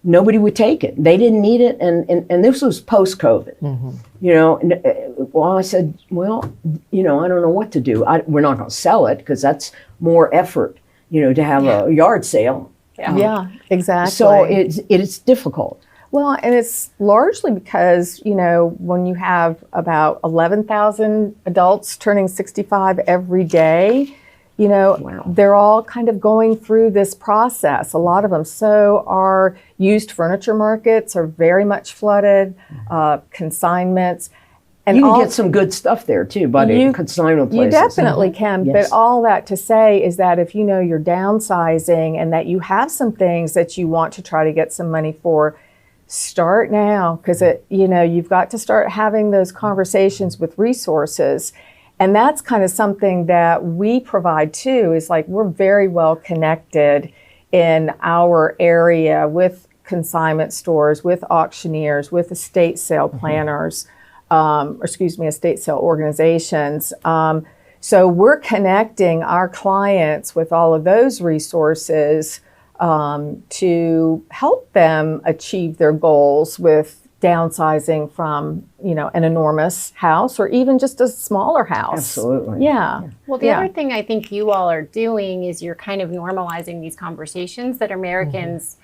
Speaker 1: Nobody would take it. They didn't need it. And this was post-COVID. I said, I don't know what to do. We're not going to sell it because that's more effort, to have a yard sale.
Speaker 4: Yeah, exactly.
Speaker 1: So it's difficult.
Speaker 4: Well, and it's largely because, when you have about 11,000 adults turning 65 every day, they're all kind of going through this process. A lot of them. So our used furniture markets are very much flooded, consignments. And
Speaker 1: you can get some good stuff there too, but in consignment places.
Speaker 4: You definitely can.
Speaker 1: Yes.
Speaker 4: But all that to say is that if you're downsizing and that you have some things that you want to try to get some money for, start now, because you've got to start having those conversations with resources. And that's kind of something that we provide too, is like we're very well connected in our area with consignment stores, with auctioneers, with estate sale planners. Estate sale organizations. So we're connecting our clients with all of those resources to help them achieve their goals with downsizing from, an enormous house or even just a smaller house.
Speaker 1: Absolutely.
Speaker 4: Yeah.
Speaker 2: Well, the other thing I think you all are doing is you're kind of normalizing these conversations that Americans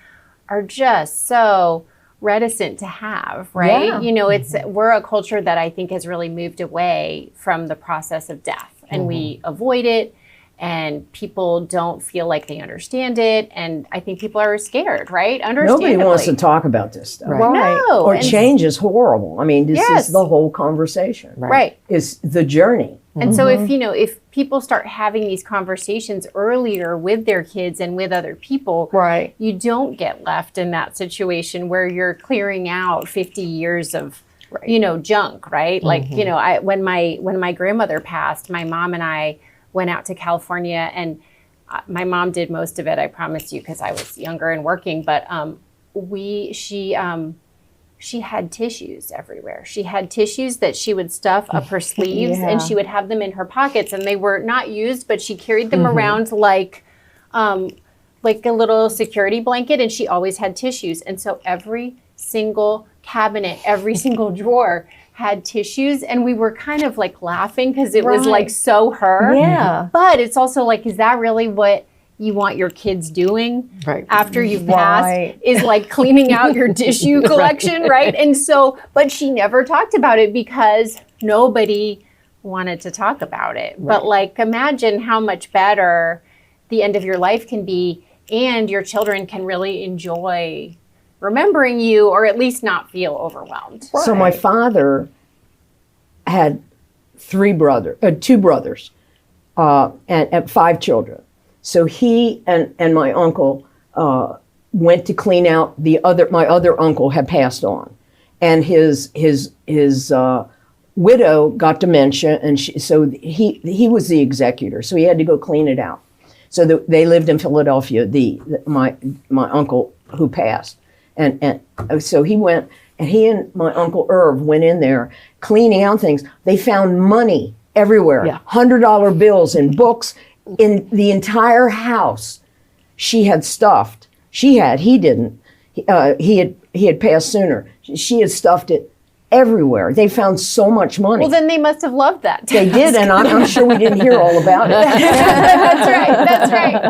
Speaker 2: are just so reticent to have, right?
Speaker 4: Yeah.
Speaker 2: We're a culture that I think has really moved away from the process of death, and we avoid it, and people don't feel like they understand it, and I think people are scared, right? Understandably.
Speaker 1: Nobody wants to talk about this stuff.
Speaker 4: Right.
Speaker 2: No.
Speaker 1: Or change is horrible. I mean, this is the whole conversation.
Speaker 2: Right.
Speaker 1: Is the journey.
Speaker 2: And so if people start having these conversations earlier with their kids and with other people,
Speaker 4: Right.
Speaker 2: you don't get left in that situation where you're clearing out 50 years of, junk, right? Like, when my grandmother passed, my mom and I went out to California, and my mom did most of it, I promise you, because I was younger and working, but she had tissues everywhere. She had tissues that she would stuff up her sleeves, and she would have them in her pockets, and they were not used, but she carried them around like a little security blanket, and she always had tissues. And so every single cabinet, every single drawer had tissues, and we were kind of like laughing because it was like so her.
Speaker 4: Yeah.
Speaker 2: But it's also like, is that really what you want your kids doing after you've passed? Is like cleaning out your tissue collection, right? And so, but she never talked about it because nobody wanted to talk about it. But like, imagine how much better the end of your life can be, and your children can really enjoy remembering you, or at least not feel overwhelmed.
Speaker 1: So my father had two brothers, and 5 children. So he and my uncle went to clean out my other uncle had passed on, and his widow got dementia, and so he was the executor, so he had to go clean it out. So they lived in Philadelphia, my uncle who passed. And so he went, and he and my Uncle Irv went in there cleaning out things. They found money everywhere, $100 bills and books in the entire house. She had stuffed. He didn't. He had passed sooner. She had stuffed it everywhere. They found so much money.
Speaker 2: Well, then they must have loved that.
Speaker 1: They did, and I'm sure we didn't hear all about it.
Speaker 2: That's right.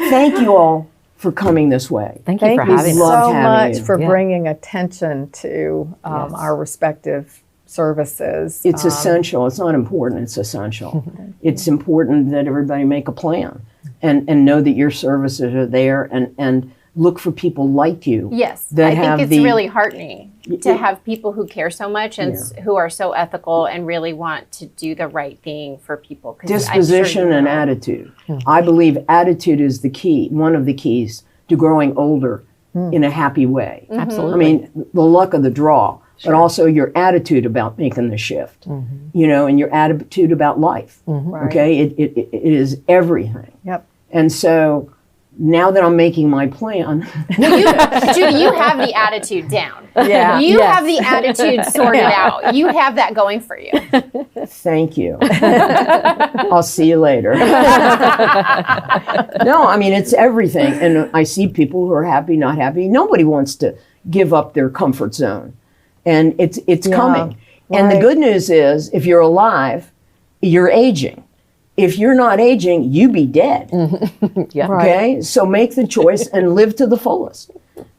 Speaker 1: Thank you all for coming this way.
Speaker 3: Thank you for having us.
Speaker 1: Loved
Speaker 4: so
Speaker 1: having
Speaker 4: much
Speaker 1: you.
Speaker 4: for bringing attention to our respective services.
Speaker 1: It's essential. It's not important. It's essential. It's important that everybody make a plan and know that your services are there and look for people like you.
Speaker 2: Yes,
Speaker 1: that
Speaker 2: I
Speaker 1: have
Speaker 2: think it's really heartening to have people who care so much and who are so ethical and really want to do the right thing for people.
Speaker 1: Disposition and attitude. I believe attitude is the key, one of the keys to growing older in a happy way.
Speaker 3: Absolutely.
Speaker 1: I mean, the luck of the draw, but also your attitude about making the shift, and your attitude about life. Okay, it is everything.
Speaker 4: Yep.
Speaker 1: And so now that I'm making my plan.
Speaker 2: Judy, you have the attitude down.
Speaker 4: Yeah.
Speaker 2: You have the attitude sorted out. You have that going for you.
Speaker 1: Thank you. I'll see you later. No, I mean, it's everything. And I see people who are happy, not happy. Nobody wants to give up their comfort zone. And it's coming. And the good news is, if you're alive, you're aging. If you're not aging, you be dead. Okay? So make the choice and live to the fullest.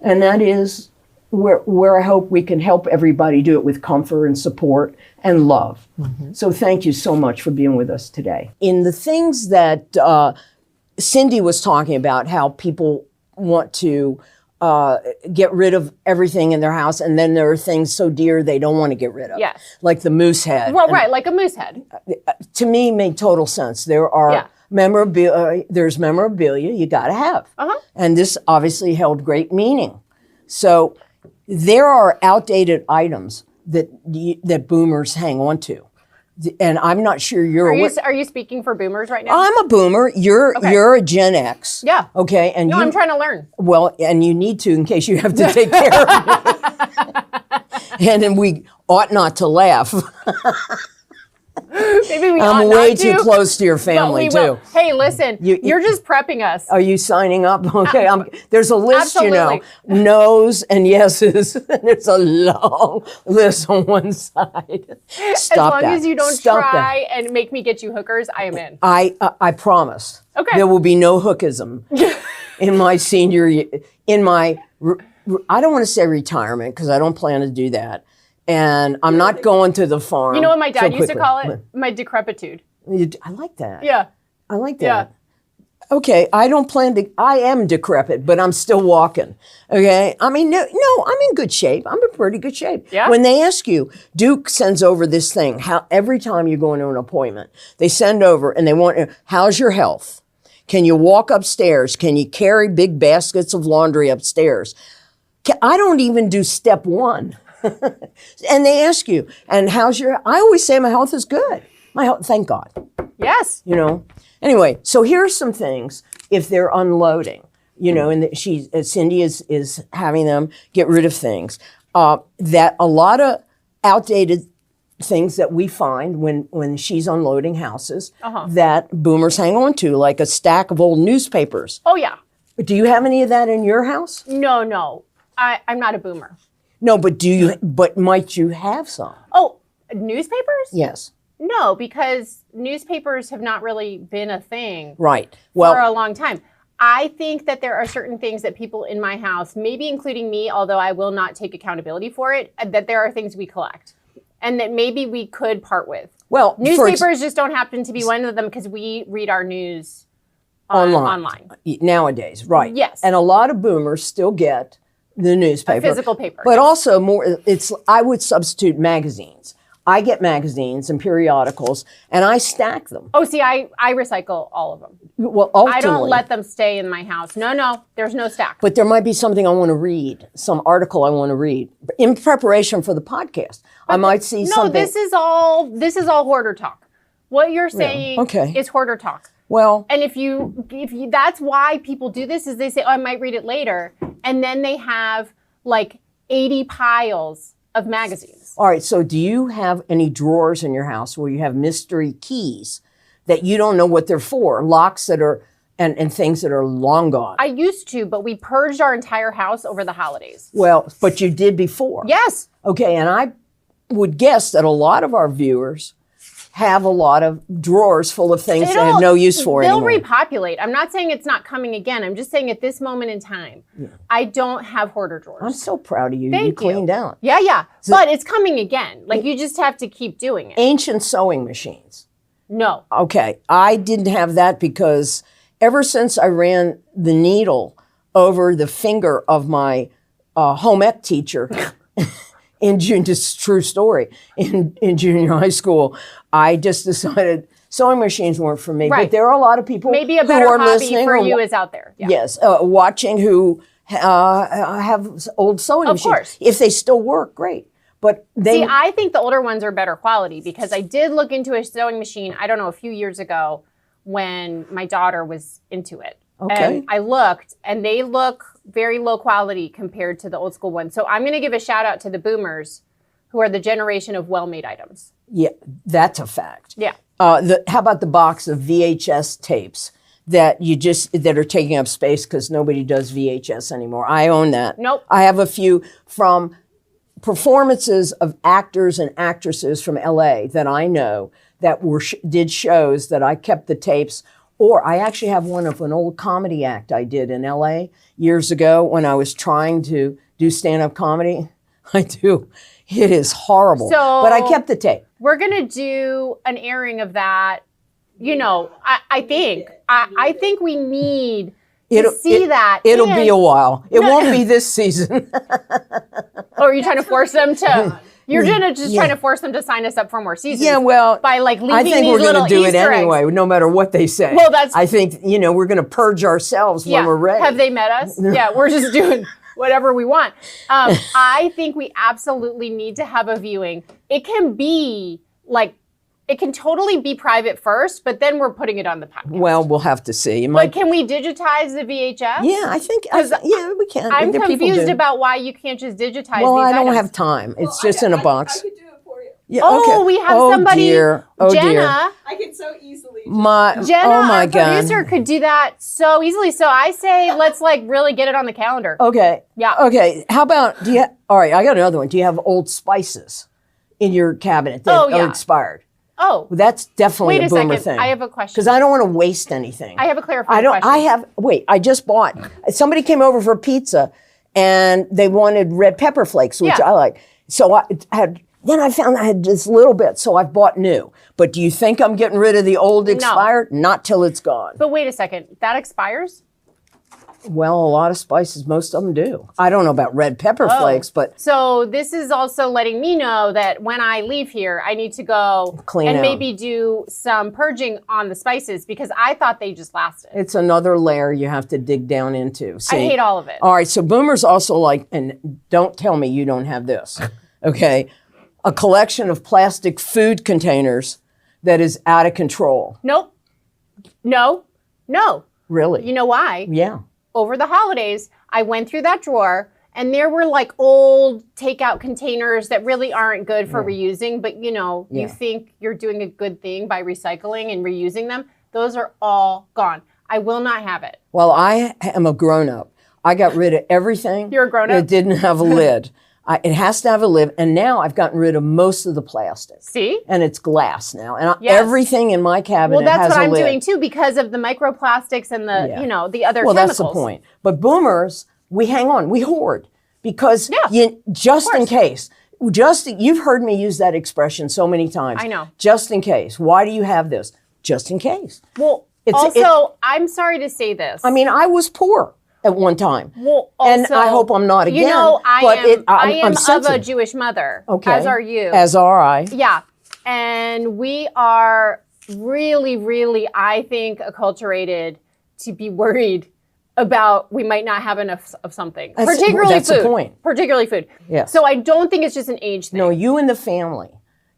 Speaker 1: And that is where I hope we can help everybody do it with comfort and support and love. So thank you so much for being with us today. In the things that Cindy was talking about, how people want to get rid of everything in their house, and then there are things so dear they don't want to get rid of.
Speaker 2: Yes.
Speaker 1: Like the moose head.
Speaker 2: Well, right, like a moose head.
Speaker 1: To me, made total sense. There are there's memorabilia you got to have. And this obviously held great meaning. So there are outdated items that boomers hang on to. And I'm not sure
Speaker 2: Are you speaking for boomers right now?
Speaker 1: I'm a boomer. You're a Gen X.
Speaker 2: Yeah.
Speaker 1: Okay. And
Speaker 2: I'm trying to learn.
Speaker 1: Well, and you need to in case you have to take care of me. And then we ought not to laugh.
Speaker 2: Maybe we
Speaker 1: I'm
Speaker 2: ought
Speaker 1: way
Speaker 2: not to,
Speaker 1: too close to your family
Speaker 2: but we will.
Speaker 1: too.
Speaker 2: Hey, listen, you're just prepping us.
Speaker 1: Are you signing up? Okay, there's a list,
Speaker 2: Absolutely.
Speaker 1: no's and yeses, and there's a long list on one side. Stop
Speaker 2: as long
Speaker 1: that.
Speaker 2: as you don't
Speaker 1: Stop
Speaker 2: try and make me get you hookers, I am in.
Speaker 1: I promise.
Speaker 2: Okay.
Speaker 1: There will be no hookism in my senior year. I don't want to say retirement because I don't plan to do that. And I'm not going to the farm.
Speaker 2: You know what my dad used to
Speaker 1: quickly.
Speaker 2: call it? My decrepitude.
Speaker 1: I like that.
Speaker 2: Yeah.
Speaker 1: I like that. Okay, I am decrepit, but I'm still walking. Okay? I mean, no, I'm in good shape. I'm in pretty good shape.
Speaker 2: Yeah.
Speaker 1: When they ask you, Duke sends over this thing, every time you go into an appointment, they send over and they want, how's your health? Can you walk upstairs? Can you carry big baskets of laundry upstairs? I don't even do step 1. And they ask you, and I always say my health is good. My health, thank God.
Speaker 2: Yes.
Speaker 1: Anyway, so here's some things if they're unloading, and Cindy is having them get rid of things. That a lot of outdated things that we find when she's unloading houses that boomers hang on to, like a stack of old newspapers.
Speaker 2: Oh, yeah.
Speaker 1: Do you have any of that in your house?
Speaker 2: No. I'm not a boomer.
Speaker 5: No, but but might you have some?
Speaker 2: Oh, newspapers?
Speaker 5: Yes.
Speaker 2: No, because newspapers have not really been a thing
Speaker 5: Right.
Speaker 2: for a long time. I think that there are certain things that people in my house, maybe including me, although I will not take accountability for it, that there are things we collect and that maybe we could part with.
Speaker 5: Well,
Speaker 2: newspapers just don't happen to be one of them because we read our news online.
Speaker 5: Nowadays, right.
Speaker 2: Yes.
Speaker 5: And a lot of boomers still get the newspaper.
Speaker 2: A physical paper.
Speaker 5: But also I would substitute magazines. I get magazines and periodicals, and I stack them.
Speaker 2: Oh, see, I recycle all of them.
Speaker 5: Well, ultimately,
Speaker 2: I don't let them stay in my house. No, there's no stack.
Speaker 5: But there might be something I want to read, some article I want to read in preparation for the podcast. I might see something.
Speaker 2: No, this is all hoarder talk. What you're saying is hoarder talk.
Speaker 5: Well,
Speaker 2: and if you that's why people do this is they say, oh, I might read it later, and then they have like 80 piles of magazines.
Speaker 5: All right, so do you have any drawers in your house where you have mystery keys that you don't know what they're for, locks that are, and things that are long gone?
Speaker 2: I used to, but we purged our entire house over the holidays.
Speaker 5: Well, but you did before.
Speaker 2: Yes.
Speaker 5: Okay, and I would guess that a lot of our viewers have a lot of drawers full of things they have no use for anymore.
Speaker 2: They'll repopulate. I'm not saying it's not coming again. I'm just saying at this moment in time, I don't have hoarder drawers.
Speaker 5: I'm so proud of you.
Speaker 2: Thank
Speaker 5: you cleaned out.
Speaker 2: Yeah. But it's coming again. Like you just have to keep doing it.
Speaker 5: Ancient sewing machines.
Speaker 2: No.
Speaker 5: Okay, I didn't have that because ever since I ran the needle over the finger of my home ec teacher in just true story, in junior high school, I just decided sewing machines weren't for me.
Speaker 2: Right.
Speaker 5: But there are a lot of people
Speaker 2: maybe a better hobby for you is out there. Yeah.
Speaker 5: Yes, watching who have old sewing machines.
Speaker 2: Of course.
Speaker 5: If they still work, great. But
Speaker 2: See, I think the older ones are better quality because I did look into a sewing machine, I don't know, a few years ago when my daughter was into it.
Speaker 5: Okay.
Speaker 2: And I looked, and they look very low quality compared to the old school ones. So I'm going to give a shout out to the boomers who are the generation of well-made items.
Speaker 5: Yeah, that's a fact.
Speaker 2: Yeah.
Speaker 5: How about the box of VHS tapes that are taking up space because nobody does VHS anymore? I own that.
Speaker 2: Nope.
Speaker 5: I have a few from performances of actors and actresses from LA that I know that did shows that I kept the tapes. Or I actually have one of an old comedy act I did in LA years ago when I was trying to do stand-up comedy. I do. It is horrible. But I kept the tape.
Speaker 2: We're going to do an airing of that. You know, I think we need to see that.
Speaker 5: It'll be a while. It won't be this season.
Speaker 2: Or are you trying to force them to... You're trying to force them to sign us up for more seasons.
Speaker 5: Yeah, well,
Speaker 2: by like leaving
Speaker 5: I think
Speaker 2: these
Speaker 5: we're going
Speaker 2: little
Speaker 5: to do it
Speaker 2: Easter
Speaker 5: anyway,
Speaker 2: eggs.
Speaker 5: no matter what they say.
Speaker 2: Well,
Speaker 5: I think we're going to purge ourselves when we're ready.
Speaker 2: Have they met us? Yeah, we're just doing whatever we want. I think we absolutely need to have a viewing. It can be like. It can totally be private first, but then we're putting it on the podcast.
Speaker 5: Well, we'll have to see.
Speaker 2: But can we digitize the VHS?
Speaker 5: Yeah, I think we can.
Speaker 2: I'm confused about why you can't just digitize
Speaker 5: Well,
Speaker 2: these
Speaker 5: I don't
Speaker 2: items.
Speaker 5: have time. It's just in a box.
Speaker 6: I could do it for you.
Speaker 5: Yeah,
Speaker 2: Oh,
Speaker 5: okay.
Speaker 2: we have somebody.
Speaker 5: Dear. Oh,
Speaker 2: Jenna,
Speaker 5: dear.
Speaker 6: I can so easily.
Speaker 2: Jenna,
Speaker 5: oh my
Speaker 2: our
Speaker 5: God.
Speaker 2: producer, could do that so easily. So I say let's like really get it on the calendar.
Speaker 5: Okay.
Speaker 2: Yeah.
Speaker 5: Okay. How about all right, I got another one. Do you have old spices in your cabinet that are expired?
Speaker 2: Oh,
Speaker 5: That's definitely
Speaker 2: wait
Speaker 5: a
Speaker 2: a
Speaker 5: boomer
Speaker 2: second.
Speaker 5: thing.
Speaker 2: I have a question.
Speaker 5: Because I don't want to waste anything.
Speaker 2: I have a clarifying question.
Speaker 5: I just bought, somebody came over for pizza and they wanted red pepper flakes, which I like. So then I found I had just little bit, so I've bought new. But do you think I'm getting rid of the old expired? Not till it's gone.
Speaker 2: But wait a second, that expires?
Speaker 5: Well, a lot of spices, most of them do. I don't know about red pepper flakes, but...
Speaker 2: So this is also letting me know that when I leave here, I need to go
Speaker 5: Clean
Speaker 2: and
Speaker 5: out.
Speaker 2: maybe do some purging on the spices because I thought they just lasted.
Speaker 5: It's another layer you have to dig down into. See?
Speaker 2: I hate all of it.
Speaker 5: All right, so boomers also like, and don't tell me you don't have this, okay? A collection of plastic food containers that is out of control.
Speaker 2: Nope. No.
Speaker 5: Really?
Speaker 2: You know why?
Speaker 5: Yeah.
Speaker 2: Over the holidays, I went through that drawer and there were like old takeout containers that really aren't good for reusing, but you think you're doing a good thing by recycling and reusing them. Those are all gone. I will not have it.
Speaker 5: Well, I am a grown-up. I got rid of everything
Speaker 2: You're a grown-up?
Speaker 5: that didn't have a lid. It has to have a lid. And now I've gotten rid of most of the plastic.
Speaker 2: See?
Speaker 5: And it's glass now. And
Speaker 2: Yes.
Speaker 5: everything in my cabinet
Speaker 2: Well, that's
Speaker 5: has
Speaker 2: what
Speaker 5: a
Speaker 2: I'm
Speaker 5: lid.
Speaker 2: doing too because of the microplastics and the,
Speaker 5: Yeah.
Speaker 2: you know, the other
Speaker 5: Well,
Speaker 2: chemicals.
Speaker 5: that's the point. But boomers, we hang on, we hoard because
Speaker 2: Yeah,
Speaker 5: just in
Speaker 2: course.
Speaker 5: case. You've heard me use that expression so many times.
Speaker 2: I know.
Speaker 5: Just in case. Why do you have this? Just in case.
Speaker 2: Well, I'm sorry to say this.
Speaker 5: I mean, I was poor at one time.
Speaker 2: Well,
Speaker 5: and
Speaker 2: also,
Speaker 5: I hope I'm not again.
Speaker 2: You know, I
Speaker 5: but
Speaker 2: am
Speaker 5: I'm
Speaker 2: of a
Speaker 5: sensitive.
Speaker 2: Jewish mother,
Speaker 5: Okay.
Speaker 2: as are you.
Speaker 5: As are I.
Speaker 2: Yeah. And we are really, really, I think, acculturated to be worried about we might not have enough of something. Particularly
Speaker 5: that's
Speaker 2: food.
Speaker 5: the point.
Speaker 2: Particularly food.
Speaker 5: Yes.
Speaker 2: So I don't think it's just an age thing.
Speaker 5: No, you and the family,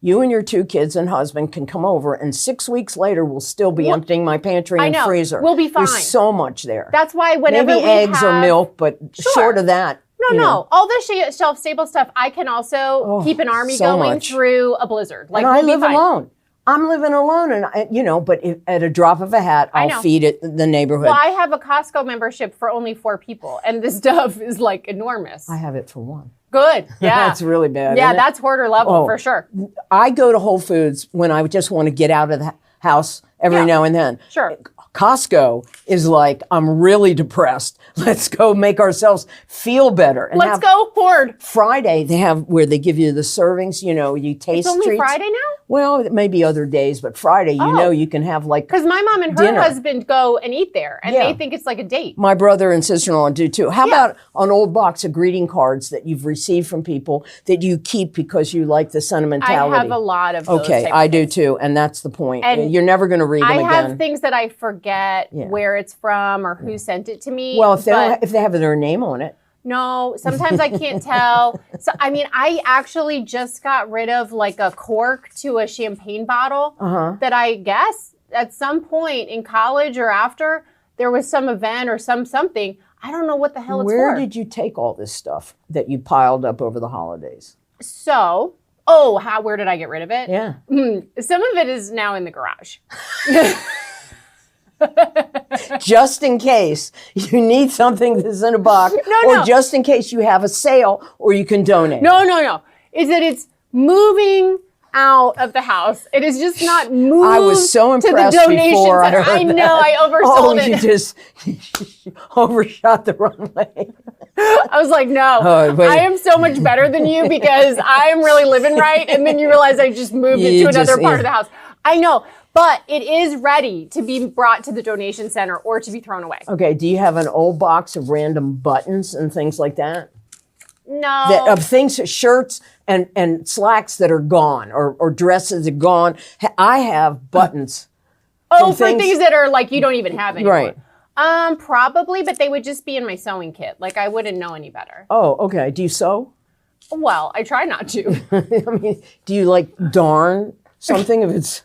Speaker 5: you and your 2 kids and husband can come over, and 6 weeks later, we'll still be emptying my pantry
Speaker 2: I
Speaker 5: and
Speaker 2: know.
Speaker 5: freezer.
Speaker 2: We'll be fine.
Speaker 5: There's so much there.
Speaker 2: That's why whenever
Speaker 5: Maybe
Speaker 2: we
Speaker 5: eggs or
Speaker 2: have-
Speaker 5: milk, but short of that.
Speaker 2: No,
Speaker 5: you know.
Speaker 2: all the shelf-stable stuff, I can also keep an army
Speaker 5: so
Speaker 2: going
Speaker 5: much.
Speaker 2: through a blizzard. Like,
Speaker 5: And I
Speaker 2: we'll be
Speaker 5: live
Speaker 2: fine.
Speaker 5: alone. I'm living alone, and but at a drop of a hat, I'll
Speaker 2: know.
Speaker 5: feed it the neighborhood.
Speaker 2: Well, I have a Costco membership for only 4 people, and the stuff is like enormous.
Speaker 5: I have it for 1.
Speaker 2: Good. Yeah.
Speaker 5: That's really bad.
Speaker 2: Yeah,
Speaker 5: isn't it?
Speaker 2: that's hoarder level
Speaker 5: Oh.
Speaker 2: for sure.
Speaker 5: I go to Whole Foods when I just want to get out of the house every
Speaker 2: Yeah.
Speaker 5: now and then.
Speaker 2: Sure.
Speaker 5: Costco is like, I'm really depressed. Let's go make ourselves feel better. And
Speaker 2: Let's go hoard.
Speaker 5: Friday, they have where they give you the servings, you taste
Speaker 2: It's only
Speaker 5: treats.
Speaker 2: Friday now?
Speaker 5: Well, it may be other days, but Friday, you can have like
Speaker 2: Because my mom and her
Speaker 5: dinner.
Speaker 2: husband go and eat there, and
Speaker 5: Yeah.
Speaker 2: they think it's like a date.
Speaker 5: My brother and sister-in-law do too. How about an old box of greeting cards that you've received from people that you keep because you like the
Speaker 2: I
Speaker 5: sentimentality?
Speaker 2: have a lot of those
Speaker 5: Okay,
Speaker 2: type
Speaker 5: I
Speaker 2: of
Speaker 5: do
Speaker 2: things.
Speaker 5: too, and that's the point.
Speaker 2: And
Speaker 5: You're never going to read them
Speaker 2: I
Speaker 5: again.
Speaker 2: have things that I forget where it's from or who sent it to me.
Speaker 5: Well, if
Speaker 2: but-
Speaker 5: they have their name on it.
Speaker 2: No, sometimes I can't tell. So, I mean, I actually just got rid of like a cork to a champagne bottle that I guess at some point in college or after there was some event or something. I don't know what the hell it's
Speaker 5: Where
Speaker 2: for.
Speaker 5: did you take all this stuff that you piled up over the holidays?
Speaker 2: So, where did I get rid of it?
Speaker 5: Yeah.
Speaker 2: Some of it is now in the garage.
Speaker 5: Just in case you need something that's in a box, or
Speaker 2: No.
Speaker 5: just in case you have a sale, or you can donate.
Speaker 2: No. Is that it's moving out of the house. It is just not moved
Speaker 5: I was so
Speaker 2: to the
Speaker 5: impressed
Speaker 2: donation
Speaker 5: before I
Speaker 2: center.
Speaker 5: heard
Speaker 2: I know,
Speaker 5: that.
Speaker 2: I oversold it.
Speaker 5: You just overshot the runway.
Speaker 2: I was like, no,
Speaker 5: Oh, wait.
Speaker 2: I am so much better than you because I am really living right. And then you realize I just moved it
Speaker 5: You
Speaker 2: to another
Speaker 5: just-
Speaker 2: part
Speaker 5: yeah.
Speaker 2: of the house. I know, but it is ready to be brought to the donation center or to be thrown away.
Speaker 5: Okay, do you have an old box of random buttons and things like that?
Speaker 2: No.
Speaker 5: Of things, shirts and slacks that are gone, or dresses that are gone. I have buttons.
Speaker 2: for
Speaker 5: things-
Speaker 2: things that are like you don't even have anymore.
Speaker 5: Right.
Speaker 2: Probably, but they would just be in my sewing kit. Like I wouldn't know any better.
Speaker 5: Oh, okay. Do you sew?
Speaker 2: Well, I try not to.
Speaker 5: I mean, do you like darn something if it's,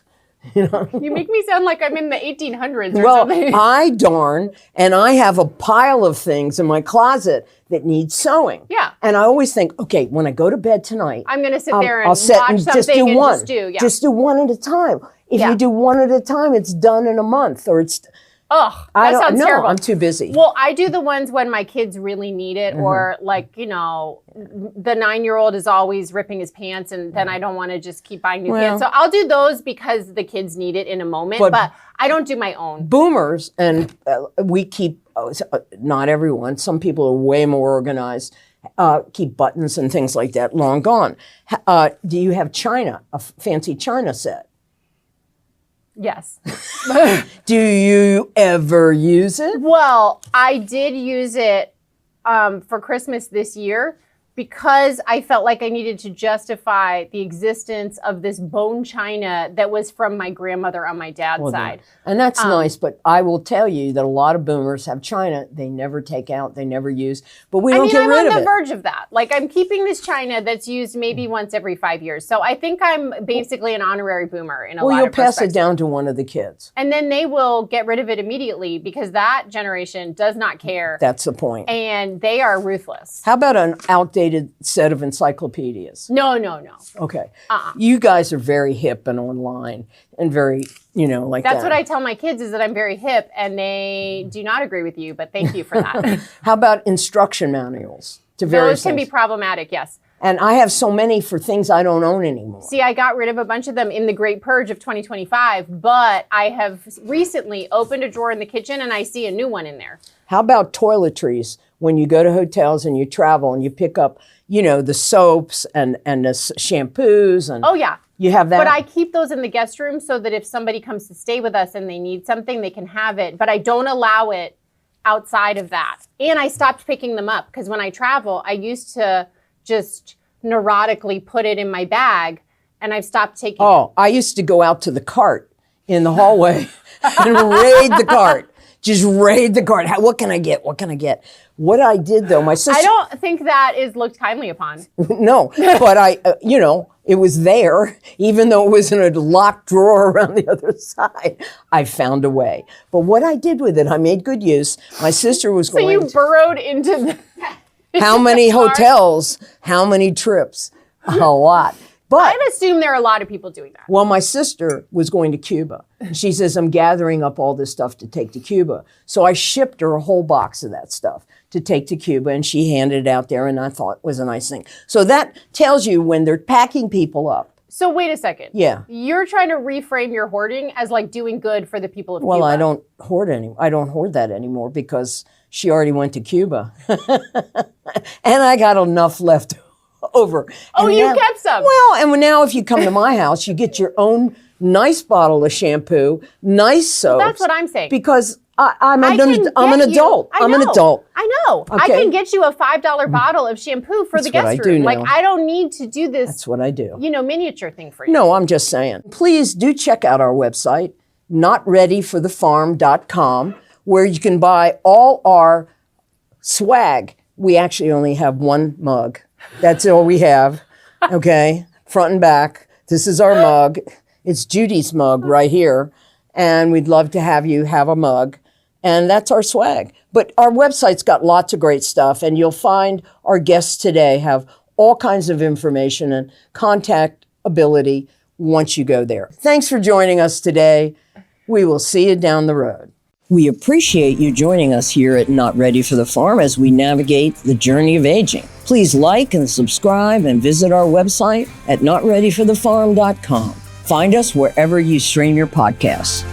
Speaker 2: You make me sound like I'm in the 1800s or
Speaker 5: Well,
Speaker 2: something.
Speaker 5: I darn, and I have a pile of things in my closet that need sewing.
Speaker 2: Yeah.
Speaker 5: And I always think, okay, when I go to bed tonight,
Speaker 2: I'm going to sit there and
Speaker 5: I'll sit
Speaker 2: watch
Speaker 5: and
Speaker 2: something
Speaker 5: just do
Speaker 2: and
Speaker 5: one.
Speaker 2: just do. Yeah.
Speaker 5: Just do one at a time. If
Speaker 2: Yeah.
Speaker 5: you do one at a time, it's done in a month, or it's.
Speaker 2: Ugh,
Speaker 5: I
Speaker 2: that
Speaker 5: don't
Speaker 2: sounds
Speaker 5: know.
Speaker 2: terrible.
Speaker 5: I'm too busy.
Speaker 2: Well, I do the ones when my kids really need it, or like, the 9-year-old is always ripping his pants, and then I don't want to just keep buying new pants. So I'll do those because the kids need it in a moment, but I don't do my own.
Speaker 5: Boomers, and we keep, not everyone, some people are way more organized, keep buttons and things like that long gone. Do you have china, a fancy china set?
Speaker 2: Yes.
Speaker 5: Do you ever use it?
Speaker 2: Well, I did use it for Christmas this year because I felt like I needed to justify the existence of this bone china that was from my grandmother on my dad's side.
Speaker 5: And that's nice, but I will tell you that a lot of boomers have china they never take out, they never use, but we don't get
Speaker 2: I'm
Speaker 5: rid
Speaker 2: on
Speaker 5: of
Speaker 2: the
Speaker 5: it.
Speaker 2: verge of that. Like I'm keeping this china that's used maybe once every 5 years. So I think I'm basically an honorary boomer in a lot
Speaker 5: Well, you'll
Speaker 2: of
Speaker 5: pass it
Speaker 2: respects.
Speaker 5: down to one of the kids.
Speaker 2: And then they will get rid of it immediately because that generation does not care.
Speaker 5: That's the point.
Speaker 2: And they are ruthless.
Speaker 5: How about an outdated set of encyclopedias?
Speaker 2: No.
Speaker 5: Okay. You guys are very hip and online and very, like
Speaker 2: That's
Speaker 5: that.
Speaker 2: what I tell my kids is that I'm very hip and they do not agree with you, but thank you for that.
Speaker 5: How about instruction manuals to various
Speaker 2: Those can be
Speaker 5: things?
Speaker 2: problematic, yes.
Speaker 5: And I have so many for things I don't own anymore.
Speaker 2: See, I got rid of a bunch of them in the Great Purge of 2025, but I have recently opened a drawer in the kitchen and I see a new one in there.
Speaker 5: How about toiletries? When you go to hotels and you travel and you pick up, the soaps and the shampoos and
Speaker 2: Oh, yeah.
Speaker 5: you have that.
Speaker 2: But I keep those in the guest room so that if somebody comes to stay with us and they need something, they can have it. But I don't allow it outside of that. And I stopped picking them up because when I travel, I used to just neurotically put it in my bag, and I've stopped taking it.
Speaker 5: Oh, I used to go out to the cart in the hallway and raid the cart. Just raid the cart. What can I get? What can I get? What I did though, my sister.
Speaker 2: I don't think that is looked kindly upon.
Speaker 5: No, but it was there, even though it was in a locked drawer around the other side. I found a way. But what I did with it, I made good use. My sister was
Speaker 2: So you burrowed into the
Speaker 5: how many hotels, how many trips? A lot. But
Speaker 2: I'd assume there are a lot of people doing that.
Speaker 5: well, my sister was going to Cuba. She says, I'm gathering up all this stuff to take to Cuba. So I shipped her a whole box of that stuff to take to Cuba, and she handed it out there, and I thought it was a nice thing. So that tells you when they're packing people up.
Speaker 2: So wait a second.
Speaker 5: Yeah.
Speaker 2: You're trying to reframe your hoarding as like doing good for the people of
Speaker 5: Well,
Speaker 2: Cuba.
Speaker 5: I don't hoard that anymore because she already went to Cuba. And I got enough left over.
Speaker 2: Oh,
Speaker 5: And
Speaker 2: you
Speaker 5: now-
Speaker 2: kept some.
Speaker 5: Well, and now if you come to my house, you get your own nice bottle of shampoo, nice soaps.
Speaker 2: That's what I'm saying.
Speaker 5: Because I'm an
Speaker 2: I can get
Speaker 5: adult.
Speaker 2: you- I
Speaker 5: I'm an
Speaker 2: know.
Speaker 5: adult.
Speaker 2: I know. I
Speaker 5: Okay.
Speaker 2: can get you a $5 bottle of shampoo for the
Speaker 5: That's what I
Speaker 2: guest
Speaker 5: do
Speaker 2: room.
Speaker 5: now.
Speaker 2: Like I don't need to do this,
Speaker 5: That's what I do.
Speaker 2: miniature thing for you.
Speaker 5: No, I'm just saying. Please do check out our website, notreadyforthefarm.com, where you can buy all our swag. We actually only have one mug. That's all we have. Okay, front and back. This is our mug. It's Judy's mug right here. And we'd love to have you have a mug. And that's our swag. But our website's got lots of great stuff. And you'll find our guests today have all kinds of information and contact ability once you go there. Thanks for joining us today. We will see you down the road. We appreciate you joining us here at Not Ready for the Farm as we navigate the journey of aging. Please like and subscribe and visit our website at notreadyforthefarm.com. Find us wherever you stream your podcasts.